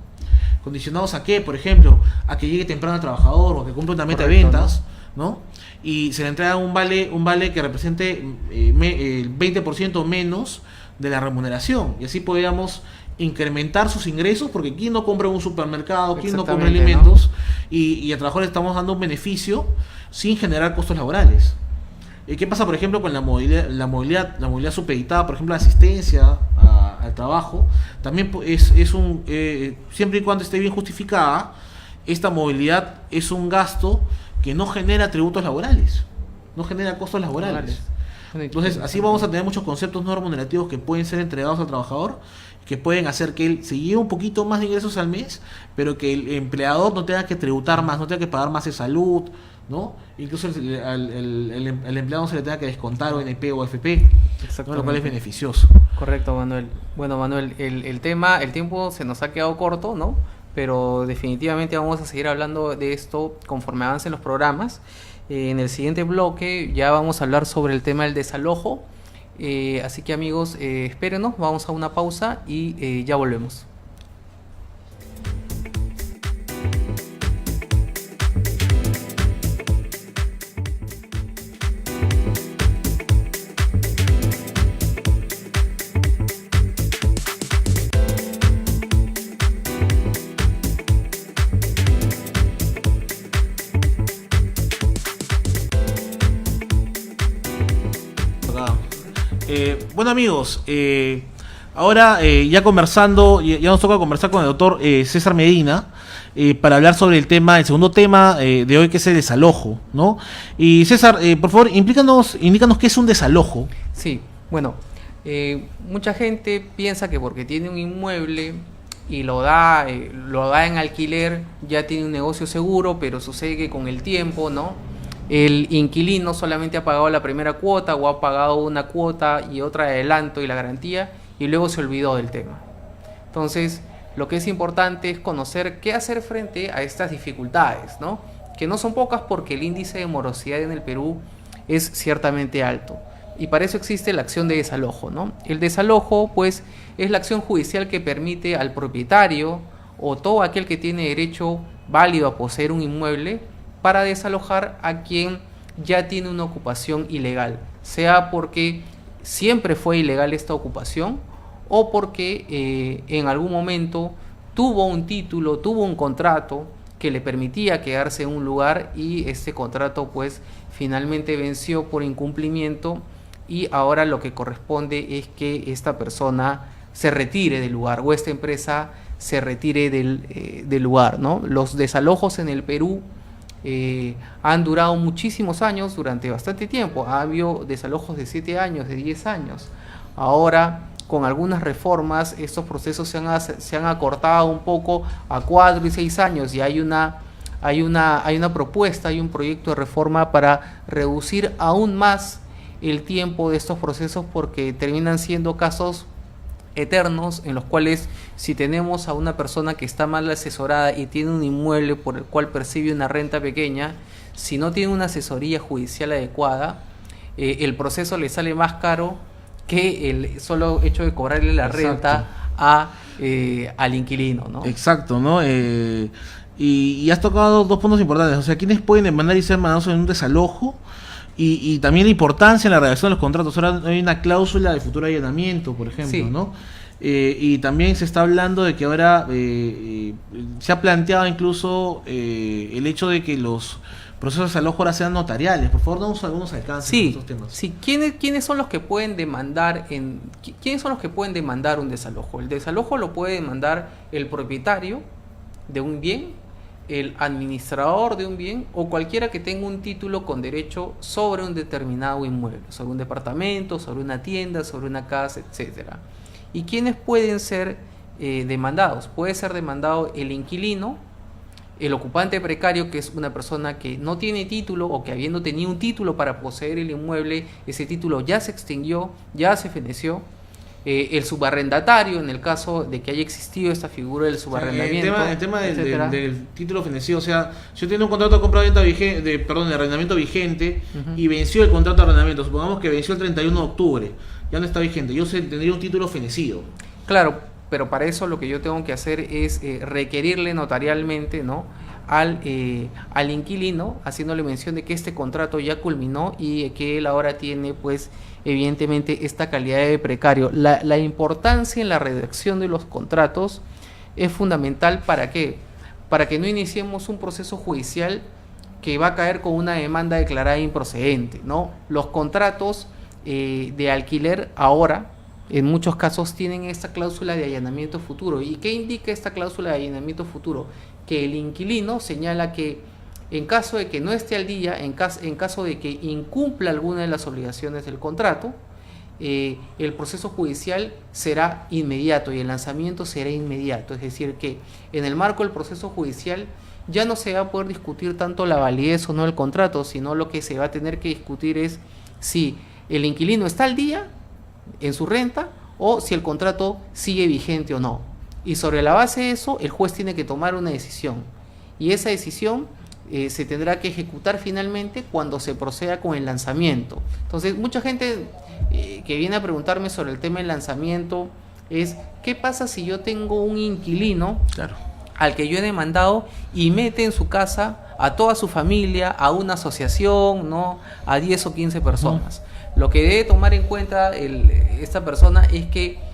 ¿Condicionados a qué? Por ejemplo, a que llegue temprano el trabajador o que cumpla una meta de ventas, ¿no? Y se le entrega un vale que represente el 20% menos de la remuneración. Y así podríamos incrementar sus ingresos, porque ¿quién no compra en un supermercado? ¿Quién no compra alimentos? ¿No? Y al trabajador le estamos dando un beneficio sin generar costos laborales. ¿Qué pasa, por ejemplo, con la movilidad supeditada, por ejemplo, la asistencia al trabajo? También siempre y cuando esté bien justificada, esta movilidad es un gasto que no genera tributos laborales, no genera costos laborales. Entonces, así vamos a tener muchos conceptos no remunerativos que pueden ser entregados al trabajador, que pueden hacer que él se lleve un poquito más de ingresos al mes, pero que el empleador no tenga que tributar más, no tenga que pagar más de salud, ¿no? Incluso el empleado se le tenga que descontar ONP o AFP, ¿no? Lo cual es beneficioso. Correcto, Manuel. Bueno, Manuel, el tiempo se nos ha quedado corto, ¿no? Pero definitivamente vamos a seguir hablando de esto conforme avancen los programas. En el siguiente bloque ya vamos a hablar sobre el tema del desalojo. Así que amigos, espérenos, vamos a una pausa y ya volvemos. Bueno amigos, ahora ya conversando, ya nos toca conversar con el doctor César Medina para hablar sobre el segundo tema de hoy, que es el desalojo, ¿no? Y César, por favor, indícanos qué es un desalojo. Sí, bueno, mucha gente piensa que porque tiene un inmueble y lo da en alquiler, ya tiene un negocio seguro, pero sucede que con el tiempo, ¿no? El inquilino solamente ha pagado la primera cuota o ha pagado una cuota y otra de adelanto y la garantía, y luego se olvidó del tema. Entonces, lo que es importante es conocer qué hacer frente a estas dificultades, ¿no? Que no son pocas, porque el índice de morosidad en el Perú es ciertamente alto. Y para eso existe la acción de desalojo, ¿no? El desalojo, pues, es la acción judicial que permite al propietario o todo aquel que tiene derecho válido a poseer un inmueble para desalojar a quien ya tiene una ocupación ilegal, sea porque siempre fue ilegal esta ocupación o porque en algún momento tuvo un título, tuvo un contrato que le permitía quedarse en un lugar y este contrato pues finalmente venció por incumplimiento y ahora lo que corresponde es que esta persona se retire del lugar o esta empresa se retire del lugar, ¿no? Los desalojos en el Perú han durado muchísimos años, durante bastante tiempo. Ha habido desalojos de 7 años, de 10 años. Ahora, con algunas reformas, estos procesos se han acortado un poco a 4 y 6 años y hay una propuesta, hay un proyecto de reforma para reducir aún más el tiempo de estos procesos, porque terminan siendo casos eternos en los cuales, si tenemos a una persona que está mal asesorada y tiene un inmueble por el cual percibe una renta pequeña, si no tiene una asesoría judicial adecuada, el proceso le sale más caro que el solo hecho de cobrarle la renta al inquilino, ¿no? Exacto, ¿no? Y has tocado 2 puntos importantes. O sea, ¿quiénes pueden demandar y ser demandados en un desalojo? Y también la importancia en la redacción de los contratos. Ahora hay una cláusula de futuro allanamiento, por ejemplo, sí, ¿no? Y también se está hablando de que ahora se ha planteado incluso el hecho de que los procesos de desalojo ahora sean notariales. Por favor, damos algunos alcances en estos temas. Sí, ¿quiénes son los que pueden demandar quiénes son los que pueden demandar un desalojo? El desalojo lo puede demandar el propietario de un bien, el administrador de un bien o cualquiera que tenga un título con derecho sobre un determinado inmueble, sobre un departamento, sobre una tienda, sobre una casa, etcétera. ¿Y quiénes pueden ser demandados? Puede ser demandado el inquilino, el ocupante precario, que es una persona que no tiene título o que, habiendo tenido un título para poseer el inmueble, ese título ya se extinguió, ya se feneció. El subarrendatario, en el caso de que haya existido esta figura del subarrendamiento. El tema del título fenecido, o sea, si yo tengo un contrato de compra-venta de arrendamiento vigente, y venció el contrato de arrendamiento, supongamos que venció el 31 de octubre, ya no está vigente, yo tendría un título fenecido. Claro, pero para eso lo que yo tengo que hacer es requerirle notarialmente, ¿no?, al inquilino, haciéndole mención de que este contrato ya culminó y que él ahora tiene, pues, evidentemente, esta calidad de precario. La importancia en la redacción de los contratos es fundamental. ¿Para qué? Para que no iniciemos un proceso judicial que va a caer con una demanda declarada improcedente, ¿no? Los contratos de alquiler ahora, en muchos casos, tienen esta cláusula de allanamiento futuro. ¿Y qué indica esta cláusula de allanamiento futuro? Que el inquilino señala que en caso de que no esté al día, en caso de que incumpla alguna de las obligaciones del contrato, el proceso judicial será inmediato y el lanzamiento será inmediato. Es decir, que en el marco del proceso judicial ya no se va a poder discutir tanto la validez o no del contrato, sino lo que se va a tener que discutir es si el inquilino está al día en su renta o si el contrato sigue vigente o no. Y sobre la base de eso, el juez tiene que tomar una decisión. Y esa decisión se tendrá que ejecutar finalmente cuando se proceda con el lanzamiento. Entonces, mucha gente que viene a preguntarme sobre el tema del lanzamiento es: ¿qué pasa si yo tengo un inquilino al que yo he demandado y mete en su casa a toda su familia, a una asociación, ¿no?, a 10 o 15 personas? Lo que debe tomar en cuenta esta persona es que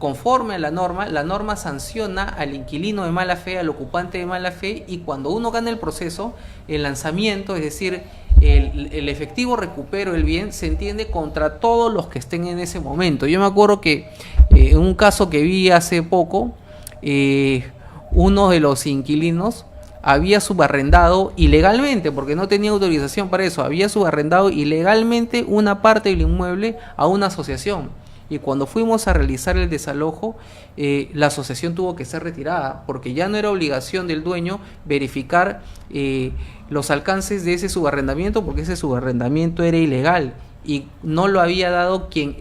conforme a la norma sanciona al inquilino de mala fe, al ocupante de mala fe, y cuando uno gana el proceso, el lanzamiento, es decir, el efectivo recupero del bien, se entiende contra todos los que estén en ese momento. Yo me acuerdo que en un caso que vi hace poco, uno de los inquilinos había subarrendado ilegalmente, porque no tenía autorización para eso, había subarrendado ilegalmente una parte del inmueble a una asociación. Y cuando fuimos a realizar el desalojo, la asociación tuvo que ser retirada, porque ya no era obligación del dueño verificar los alcances de ese subarrendamiento, porque ese subarrendamiento era ilegal y no lo había dado quien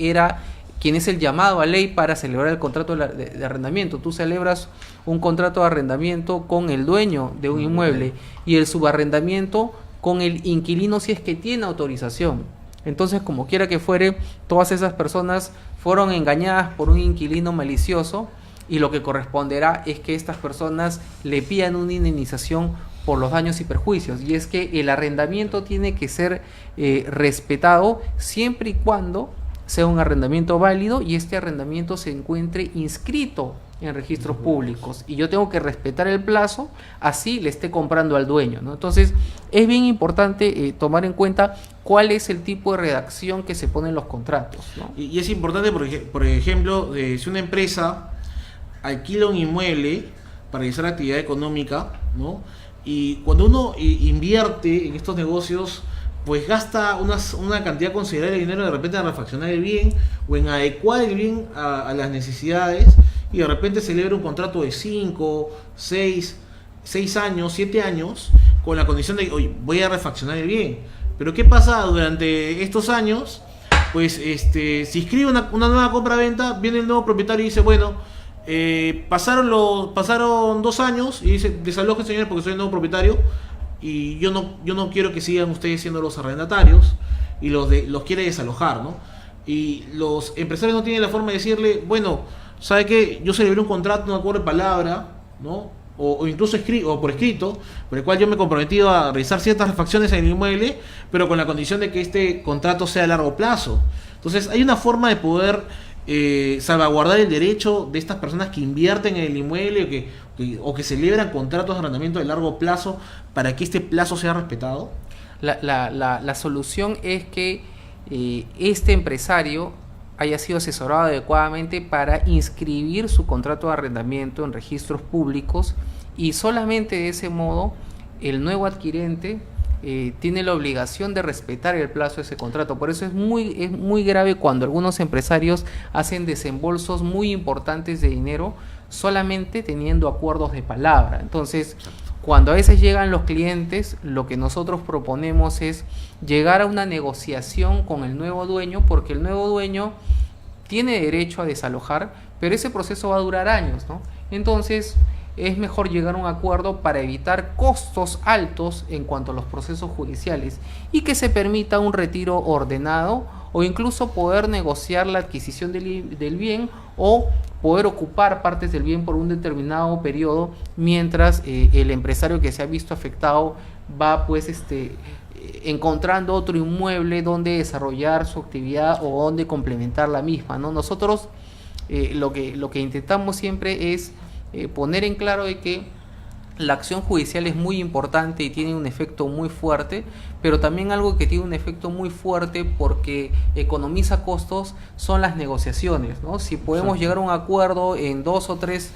es el llamado a ley para celebrar el contrato de arrendamiento. Tú celebras un contrato de arrendamiento con el dueño de un inmueble y el subarrendamiento con el inquilino si es que tiene autorización. Entonces, como quiera que fuere, todas esas personas fueron engañadas por un inquilino malicioso, y lo que corresponderá es que estas personas le pidan una indemnización por los daños y perjuicios. Y es que el arrendamiento tiene que ser respetado siempre y cuando sea un arrendamiento válido y este arrendamiento se encuentre inscrito en registros públicos y yo tengo que respetar el plazo, así le esté comprando al dueño, ¿no? Entonces es bien importante tomar en cuenta cuál es el tipo de redacción que se pone en los contratos, ¿no? Y es importante, por ejemplo, si una empresa alquila un inmueble para realizar actividad económica, ¿no? Y cuando uno invierte en estos negocios, pues gasta una cantidad considerable de dinero de repente en refaccionar el bien o en adecuar el bien a las necesidades, y de repente celebra un contrato de 5, 6 años, 7 años, con la condición de, oye, voy a refaccionar el bien. Pero ¿qué pasa durante estos años? Pues se inscribe una nueva compra-venta, viene el nuevo propietario y dice, bueno, pasaron 2 años y dice, desaloje, señores, porque soy el nuevo propietario y yo no quiero que sigan ustedes siendo los arrendatarios, y los quiere desalojar, ¿no? Y los empresarios no tienen la forma de decirle, bueno, ¿sabe qué? Yo celebré un contrato, un acuerdo de palabra, ¿no? O incluso por escrito, por el cual yo me he comprometido a realizar ciertas refacciones en el inmueble, pero con la condición de que este contrato sea a largo plazo. Entonces hay una forma de poder salvaguardar el derecho de estas personas que invierten en el inmueble o que celebran contratos de arrendamiento de largo plazo, para que este plazo sea respetado. La solución es que este empresario haya sido asesorado adecuadamente para inscribir su contrato de arrendamiento en registros públicos, y solamente de ese modo el nuevo adquirente tiene la obligación de respetar el plazo de ese contrato. Por eso es muy grave cuando algunos empresarios hacen desembolsos muy importantes de dinero solamente teniendo acuerdos de palabra. Entonces, cuando a veces llegan los clientes, lo que nosotros proponemos es llegar a una negociación con el nuevo dueño, porque el nuevo dueño tiene derecho a desalojar, pero ese proceso va a durar años, ¿no? Entonces es mejor llegar a un acuerdo para evitar costos altos en cuanto a los procesos judiciales, y que se permita un retiro ordenado, o incluso poder negociar la adquisición del bien, o poder ocupar partes del bien por un determinado periodo, mientras el empresario que se ha visto afectado va pues encontrando otro inmueble donde desarrollar su actividad o donde complementar la misma, ¿no? Nosotros lo que intentamos siempre es poner en claro de que la acción judicial es muy importante y tiene un efecto muy fuerte, pero también algo que tiene un efecto muy fuerte porque economiza costos son las negociaciones, ¿no? Si podemos llegar a un acuerdo en 2 o 3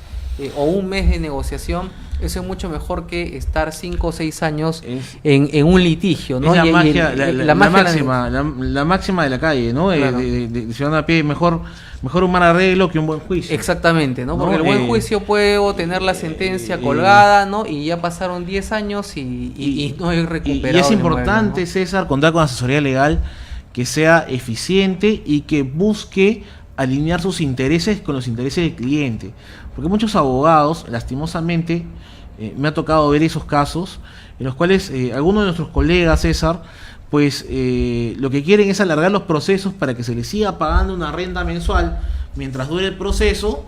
o un mes de negociación, eso es mucho mejor que estar 5 o 6 años en un litigio, ¿no? Es La máxima de la calle, ¿no? Claro. De ciudadano a pie, mejor un mal arreglo que un buen juicio. Exactamente, ¿no? Porque el buen juicio puede tener la sentencia colgada, ¿no? Y ya pasaron 10 años y no hay recuperado. Y es importante, inmueble, ¿no? César, contar con asesoría legal que sea eficiente y que busque alinear sus intereses con los intereses del cliente. Porque muchos abogados, lastimosamente, me ha tocado ver esos casos en los cuales algunos de nuestros colegas, César, pues lo que quieren es alargar los procesos para que se les siga pagando una renta mensual mientras dure el proceso,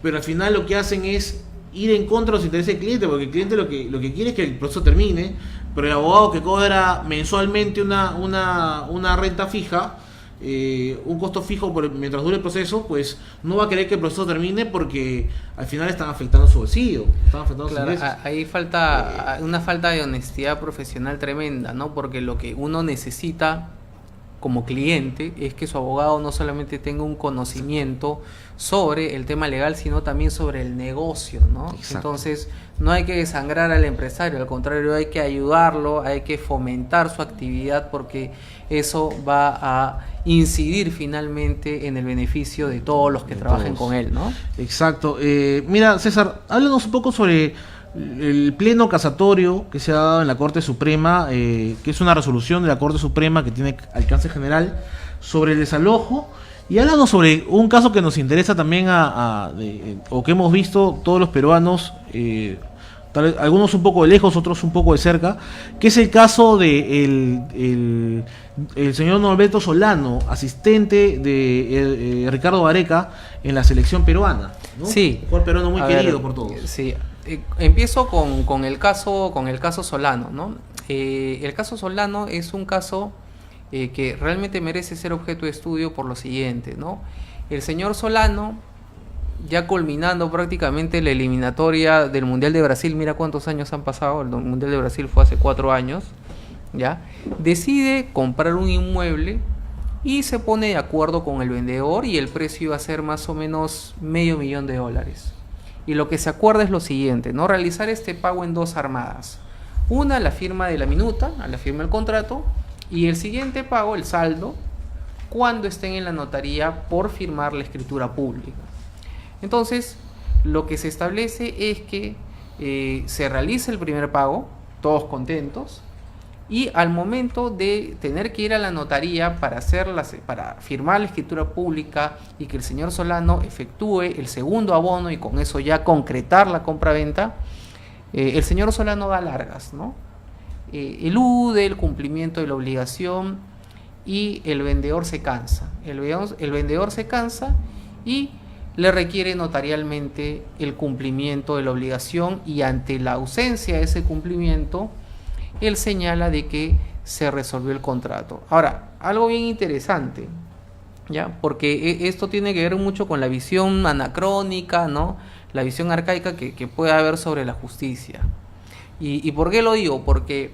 pero al final lo que hacen es ir en contra de los intereses del cliente, porque el cliente lo que quiere es que el proceso termine, pero el abogado que cobra mensualmente una renta fija, un costo fijo mientras dure el proceso, pues no va a querer que el proceso termine, porque al final están afectando su bolsillo, están afectando sus ingresos. Ahí falta una falta de honestidad profesional tremenda, ¿no? Porque lo que uno necesita como cliente es que su abogado no solamente tenga un conocimiento sobre el tema legal, sino también sobre el negocio, ¿no? Exacto. Entonces no hay que desangrar al empresario, al contrario, hay que ayudarlo, hay que fomentar su actividad, porque eso va a incidir finalmente en el beneficio de todos los que trabajen con él, ¿no? Exacto. Mira, César, háblanos un poco sobre el pleno casatorio que se ha dado en la Corte Suprema, que es una resolución de la Corte Suprema que tiene alcance general sobre el desalojo, y háblanos sobre un caso que nos interesa también o que hemos visto todos los peruanos, tal vez algunos un poco de lejos, otros un poco de cerca, que es el caso de el señor Norberto Solano, asistente de Ricardo Gareca en la selección peruana, ¿no? Sí. Un jugador peruano muy querido por todos. Sí. Empiezo con el caso Solano, ¿no? El caso Solano es un caso que realmente merece ser objeto de estudio por lo siguiente, ¿no? El señor Solano ya culminando prácticamente la eliminatoria del Mundial de Brasil, mira cuántos años han pasado, el Mundial de Brasil fue hace 4 años, ¿ya? Decide comprar un inmueble y se pone de acuerdo con el vendedor y el precio iba a ser más o menos $500,000. Y lo que se acuerda es lo siguiente, ¿no? Realizar este pago en 2 armadas. Una, la firma de la minuta, a la firma del contrato, y el siguiente pago, el saldo, cuando estén en la notaría por firmar la escritura pública. Entonces, lo que se establece es que se realiza el primer pago, todos contentos, y al momento de tener que ir a la notaría para firmar la escritura pública y que el señor Solano efectúe el segundo abono y con eso ya concretar la compraventa, el señor Solano da largas, ¿no? Elude el cumplimiento de la obligación y el vendedor se cansa. El vendedor se cansa y le requiere notarialmente el cumplimiento de la obligación, y ante la ausencia de ese cumplimiento, él señala de que se resolvió el contrato. Ahora, algo bien interesante, ¿ya? Porque esto tiene que ver mucho con la visión anacrónica, ¿no? La visión arcaica que puede haber sobre la justicia. ¿Y por qué lo digo? Porque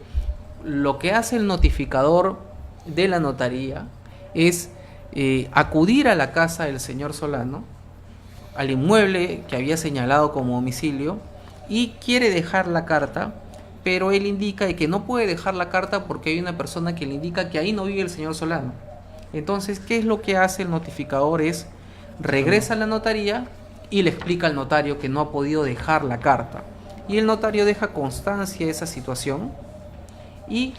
lo que hace el notificador de la notaría es acudir a la casa del señor Solano, al inmueble que había señalado como domicilio, y quiere dejar la carta, pero él indica de que no puede dejar la carta porque hay una persona que le indica que ahí no vive el señor Solano. Entonces, ¿qué es lo que hace el notificador? Es regresa a la notaría y le explica al notario que no ha podido dejar la carta. Y el notario deja constancia de esa situación y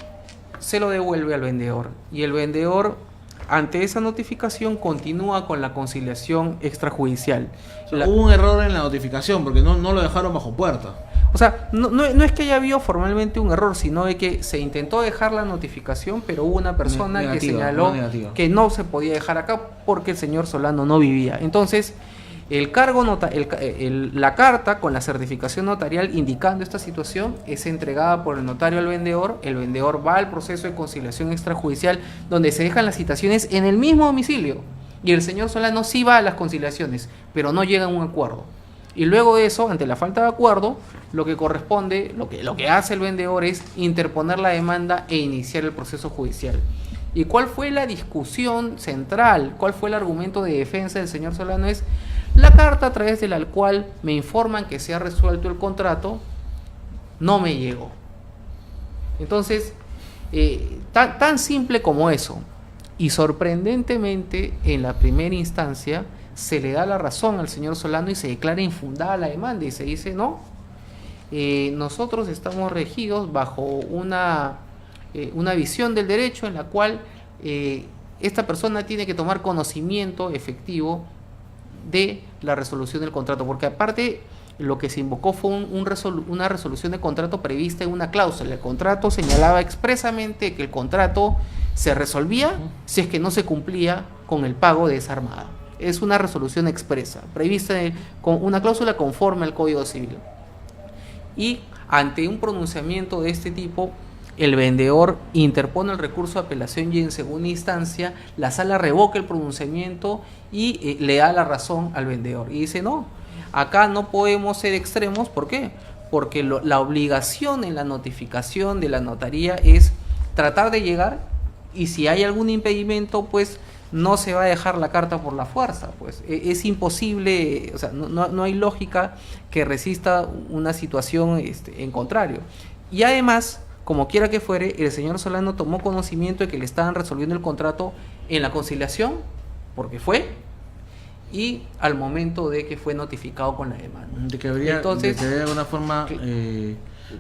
se lo devuelve al vendedor. Y el vendedor, ante esa notificación, continúa con la conciliación extrajudicial. O sea, hubo un error en la notificación porque no lo dejaron bajo puerta. O sea, no es que haya habido formalmente un error, sino de que se intentó dejar la notificación, pero hubo una persona que señaló que no se podía dejar acá porque el señor Solano no vivía. Entonces, la carta con la certificación notarial indicando esta situación es entregada por el notario al vendedor. El vendedor va al proceso de conciliación extrajudicial, donde se dejan las citaciones en el mismo domicilio, y el señor Solano sí va a las conciliaciones, pero no llega a un acuerdo. Y luego de eso, ante la falta de acuerdo, lo que corresponde, lo que hace el vendedor es interponer la demanda e iniciar el proceso judicial. ¿Y cuál fue la discusión central? ¿Cuál fue el argumento de defensa del señor Solano? Es la carta a través de la cual me informan que se ha resuelto el contrato, no me llegó. Entonces, tan simple como eso. Y sorprendentemente, en la primera instancia, se le da la razón al señor Solano y se declara infundada la demanda y se dice no, nosotros estamos regidos bajo una visión del derecho en la cual esta persona tiene que tomar conocimiento efectivo de la resolución del contrato, porque aparte lo que se invocó fue una resolución de contrato prevista en una cláusula. El contrato señalaba expresamente que el contrato se resolvía si es que no se cumplía con el pago de esa armada. Es una resolución expresa, prevista con una cláusula conforme al Código Civil. Y ante un pronunciamiento de este tipo, el vendedor interpone el recurso de apelación y en segunda instancia la sala revoca el pronunciamiento y le da la razón al vendedor. Y dice, no, acá no podemos ser extremos. ¿Por qué? Porque la obligación en la notificación de la notaría es tratar de llegar, y si hay algún impedimento, pues no se va a dejar la carta por la fuerza, pues es imposible, o sea, no hay lógica que resista una situación en contrario. Y además, como quiera que fuere, el señor Solano tomó conocimiento de que le estaban resolviendo el contrato en la conciliación, porque fue, y al momento de que fue notificado con la demanda. De que habría, entonces, de alguna forma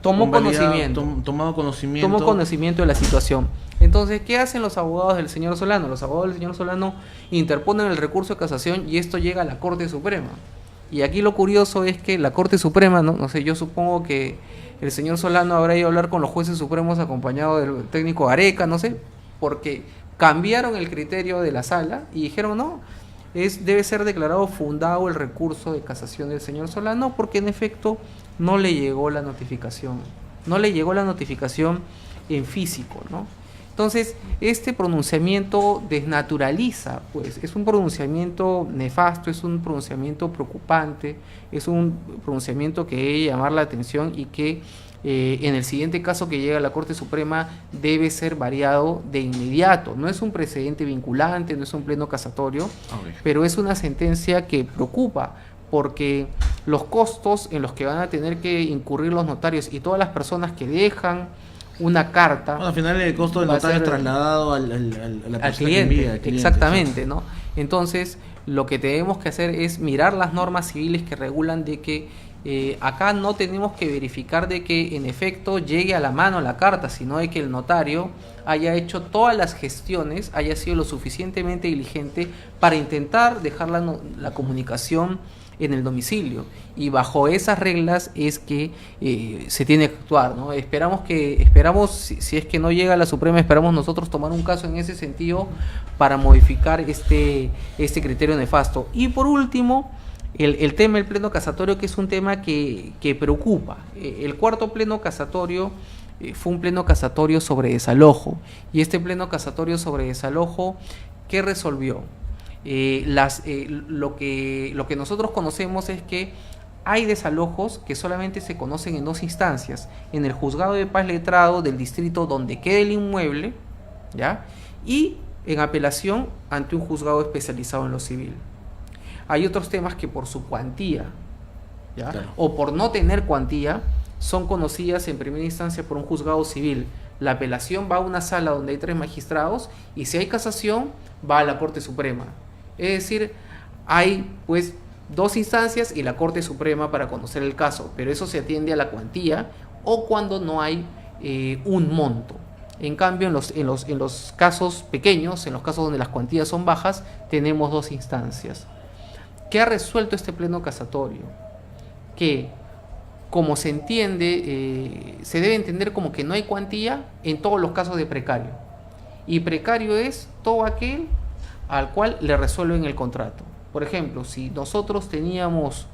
tomó conocimiento de la situación. Entonces, ¿qué hacen los abogados del señor Solano? Los abogados del señor Solano interponen el recurso de casación y esto llega a la Corte Suprema. Y aquí lo curioso es que la Corte Suprema, no sé, yo supongo que el señor Solano habrá ido a hablar con los jueces supremos acompañado del técnico Areca, no sé, porque cambiaron el criterio de la sala y dijeron no, debe ser declarado fundado el recurso de casación del señor Solano, porque en efecto no le llegó la notificación en físico, ¿no? Entonces, este pronunciamiento desnaturaliza, pues, es un pronunciamiento nefasto, es un pronunciamiento preocupante, es un pronunciamiento que debe llamar la atención y que en el siguiente caso que llega a la Corte Suprema debe ser variado de inmediato. No es un precedente vinculante, no es un pleno casatorio, pero es una sentencia que preocupa, porque los costos en los que van a tener que incurrir los notarios y todas las personas que dejan una carta... Bueno, al final el costo del notario es trasladado a la persona cliente, que envía, al cliente. exactamente, ¿no? Entonces, lo que tenemos que hacer es mirar las normas civiles que regulan de que acá no tenemos que verificar de que en efecto llegue a la mano la carta, sino de que el notario haya hecho todas las gestiones, haya sido lo suficientemente diligente para intentar dejar la comunicación en el domicilio, y bajo esas reglas es que se tiene que actuar, ¿no? Esperamos, si es que no llega a la Suprema, esperamos nosotros tomar un caso en ese sentido para modificar este criterio nefasto. Y por último, el tema del pleno casatorio, que es un tema que preocupa. El cuarto pleno casatorio fue un pleno casatorio sobre desalojo, y este pleno casatorio sobre desalojo, ¿qué resolvió? Lo que nosotros conocemos es que hay desalojos que solamente se conocen en dos instancias: en el juzgado de paz letrado del distrito donde quede el inmueble, ¿ya? Y en apelación ante un juzgado especializado en lo civil. Hay otros temas que por su cuantía, ¿ya? Claro. O por no tener cuantía, son conocidas en primera instancia por un juzgado civil. La apelación va a una sala donde hay 3 magistrados, y si hay casación va a la Corte Suprema. Es decir, hay pues 2 instancias y la Corte Suprema para conocer el caso, pero eso se atiende a la cuantía o cuando no hay un monto. En cambio, en los casos pequeños, en los casos donde las cuantías son bajas, tenemos 2 instancias. ¿Qué ha resuelto este pleno casatorio? Que, como se entiende, se debe entender como que no hay cuantía en todos los casos de precario. Y precario es todo aquel al cual le resuelven el contrato. Por ejemplo, si nosotros teníamos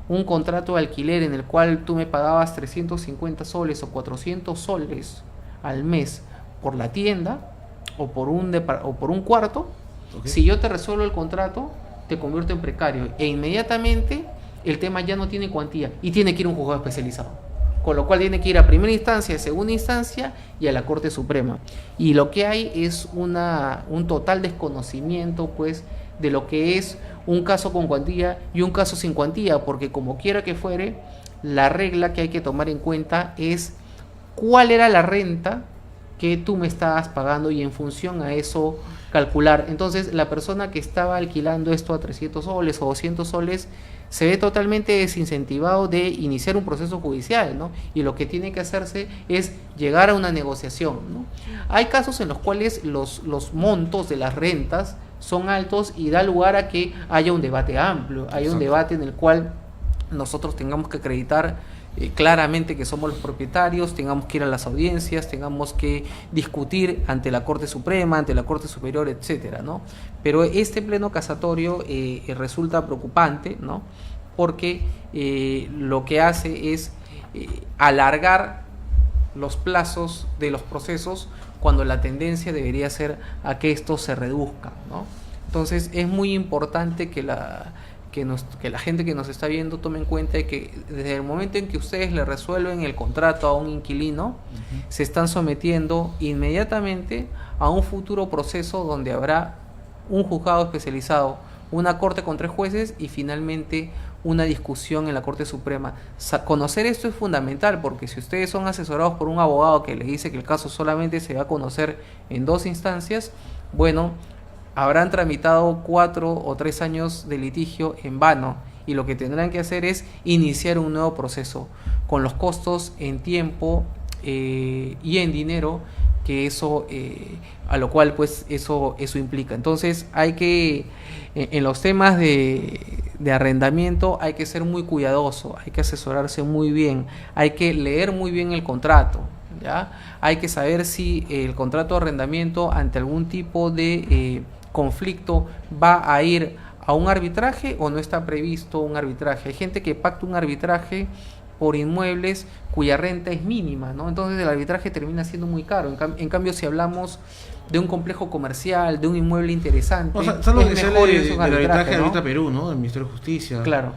un contrato de alquiler en el cual tú me pagabas 350 soles o 400 soles al mes por la tienda o por un cuarto, okay, si yo te resuelvo el contrato, te convierto en precario e inmediatamente el tema ya no tiene cuantía y tiene que ir a un juzgado especializado, con lo cual tiene que ir a primera instancia, a segunda instancia y a la Corte Suprema. Y lo que hay es un total desconocimiento, pues, de lo que es un caso con cuantía y un caso sin cuantía, porque como quiera que fuere, la regla que hay que tomar en cuenta es cuál era la renta que tú me estabas pagando y en función a eso calcular. Entonces, la persona que estaba alquilando esto a 300 soles o 200 soles se ve totalmente desincentivado de iniciar un proceso judicial, ¿no? Y lo que tiene que hacerse es llegar a una negociación, ¿no? Hay casos en los cuales los montos de las rentas son altos y da lugar a que haya un debate amplio, hay un debate en el cual nosotros tengamos que acreditar claramente que somos los propietarios, tengamos que ir a las audiencias, tengamos que discutir ante la Corte Suprema, ante la Corte Superior, etcétera, ¿no? Pero este pleno casatorio resulta preocupante, ¿no? Porque lo que hace es alargar los plazos de los procesos cuando la tendencia debería ser a que estos se reduzcan, ¿no? Entonces es muy importante que la gente que nos está viendo tome en cuenta que desde el momento en que ustedes le resuelven el contrato a un inquilino, se están sometiendo inmediatamente a un futuro proceso donde habrá un juzgado especializado, una corte con 3 jueces y finalmente una discusión en la Corte Suprema. Conocer esto es fundamental, porque si ustedes son asesorados por un abogado que le dice que el caso solamente se va a conocer en 2 instancias, bueno, habrán tramitado 4 o 3 años de litigio en vano, y lo que tendrán que hacer es iniciar un nuevo proceso con los costos en tiempo y en dinero que eso a lo cual pues eso implica. Entonces hay que en los temas de arrendamiento hay que ser muy cuidadoso, hay que asesorarse muy bien, hay que leer muy bien el contrato, ¿ya? Hay que saber si el contrato de arrendamiento ante algún tipo de conflicto va a ir a un arbitraje o no está previsto un arbitraje. Hay gente que pacta un arbitraje por inmuebles cuya renta es mínima, ¿no? Entonces el arbitraje termina siendo muy caro. En cambio, si hablamos de un complejo comercial, de un inmueble interesante, salvo es que sea mejor del irse a un arbitraje arbitraje, de ¿no? Arbitra Perú, ¿no? Del Ministerio de Justicia. Claro.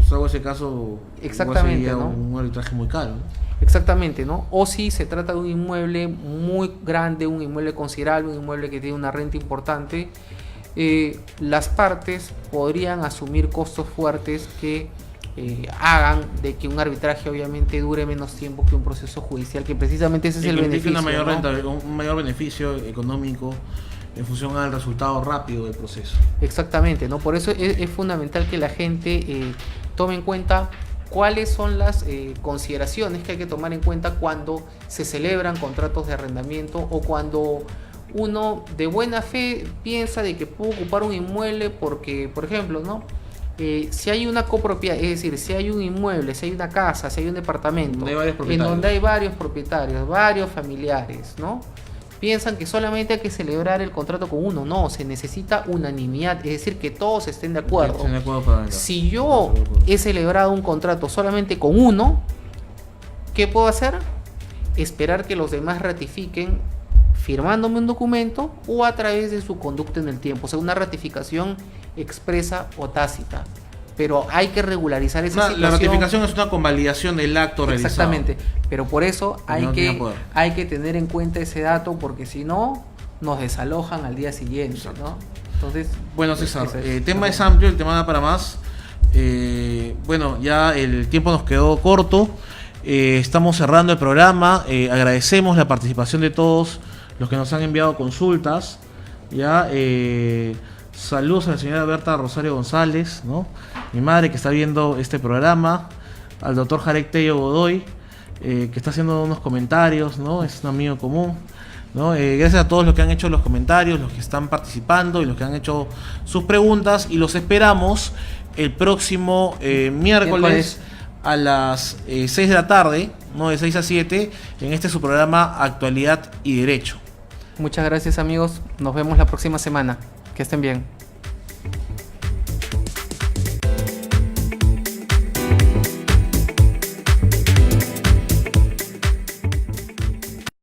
Salvo ese caso, Exactamente, sería ¿no? un arbitraje muy caro, ¿no? Exactamente, ¿no? O si se trata de un inmueble muy grande, un inmueble considerable, un inmueble que tiene una renta importante, las partes podrían asumir costos fuertes que hagan de que un arbitraje obviamente dure menos tiempo que un proceso judicial, que precisamente ese es Y el que implique beneficio, una mayor ¿no? un mayor beneficio económico en función al resultado rápido del proceso. Exactamente, ¿no? Por eso es fundamental que la gente tome en cuenta cuáles son las consideraciones que hay que tomar en cuenta cuando se celebran contratos de arrendamiento o cuando uno de buena fe piensa de que puede ocupar un inmueble porque, por ejemplo, ¿no? Si hay una copropiedad, es decir, si hay un inmueble, si hay una casa, si hay un departamento en donde hay varios propietarios, varios familiares, ¿no? Piensan que solamente hay que celebrar el contrato con uno. No, se necesita unanimidad, es decir, que todos estén de acuerdo. Si yo he celebrado un contrato solamente con uno, ¿qué puedo hacer? Esperar que los demás ratifiquen firmándome un documento o a través de su conducta en el tiempo, o sea, una ratificación expresa o tácita. Pero hay que regularizar esa situación. La ratificación es una convalidación del acto realizado. Exactamente, pero por eso hay No que tener en cuenta ese dato, porque si no, nos desalojan al día siguiente, Exacto. ¿no? Entonces, bueno, César, el tema es amplio, el tema da para más. Bueno, ya el tiempo nos quedó corto. Estamos cerrando el programa. Agradecemos la participación de todos los que nos han enviado consultas. Ya, saludos a la señora Berta Rosario González, ¿no? Mi madre que está viendo este programa, al doctor Jarek Tello Godoy, que está haciendo unos comentarios, ¿no? Es un amigo común, ¿no? Gracias a todos los que han hecho los comentarios, los que están participando y los que han hecho sus preguntas, y los esperamos el próximo miércoles a las 6 de la tarde, ¿no? De 6 a 7, en este su programa Actualidad y Derecho. muchas gracias, amigos. Nos vemos la próxima semana. Que estén bien.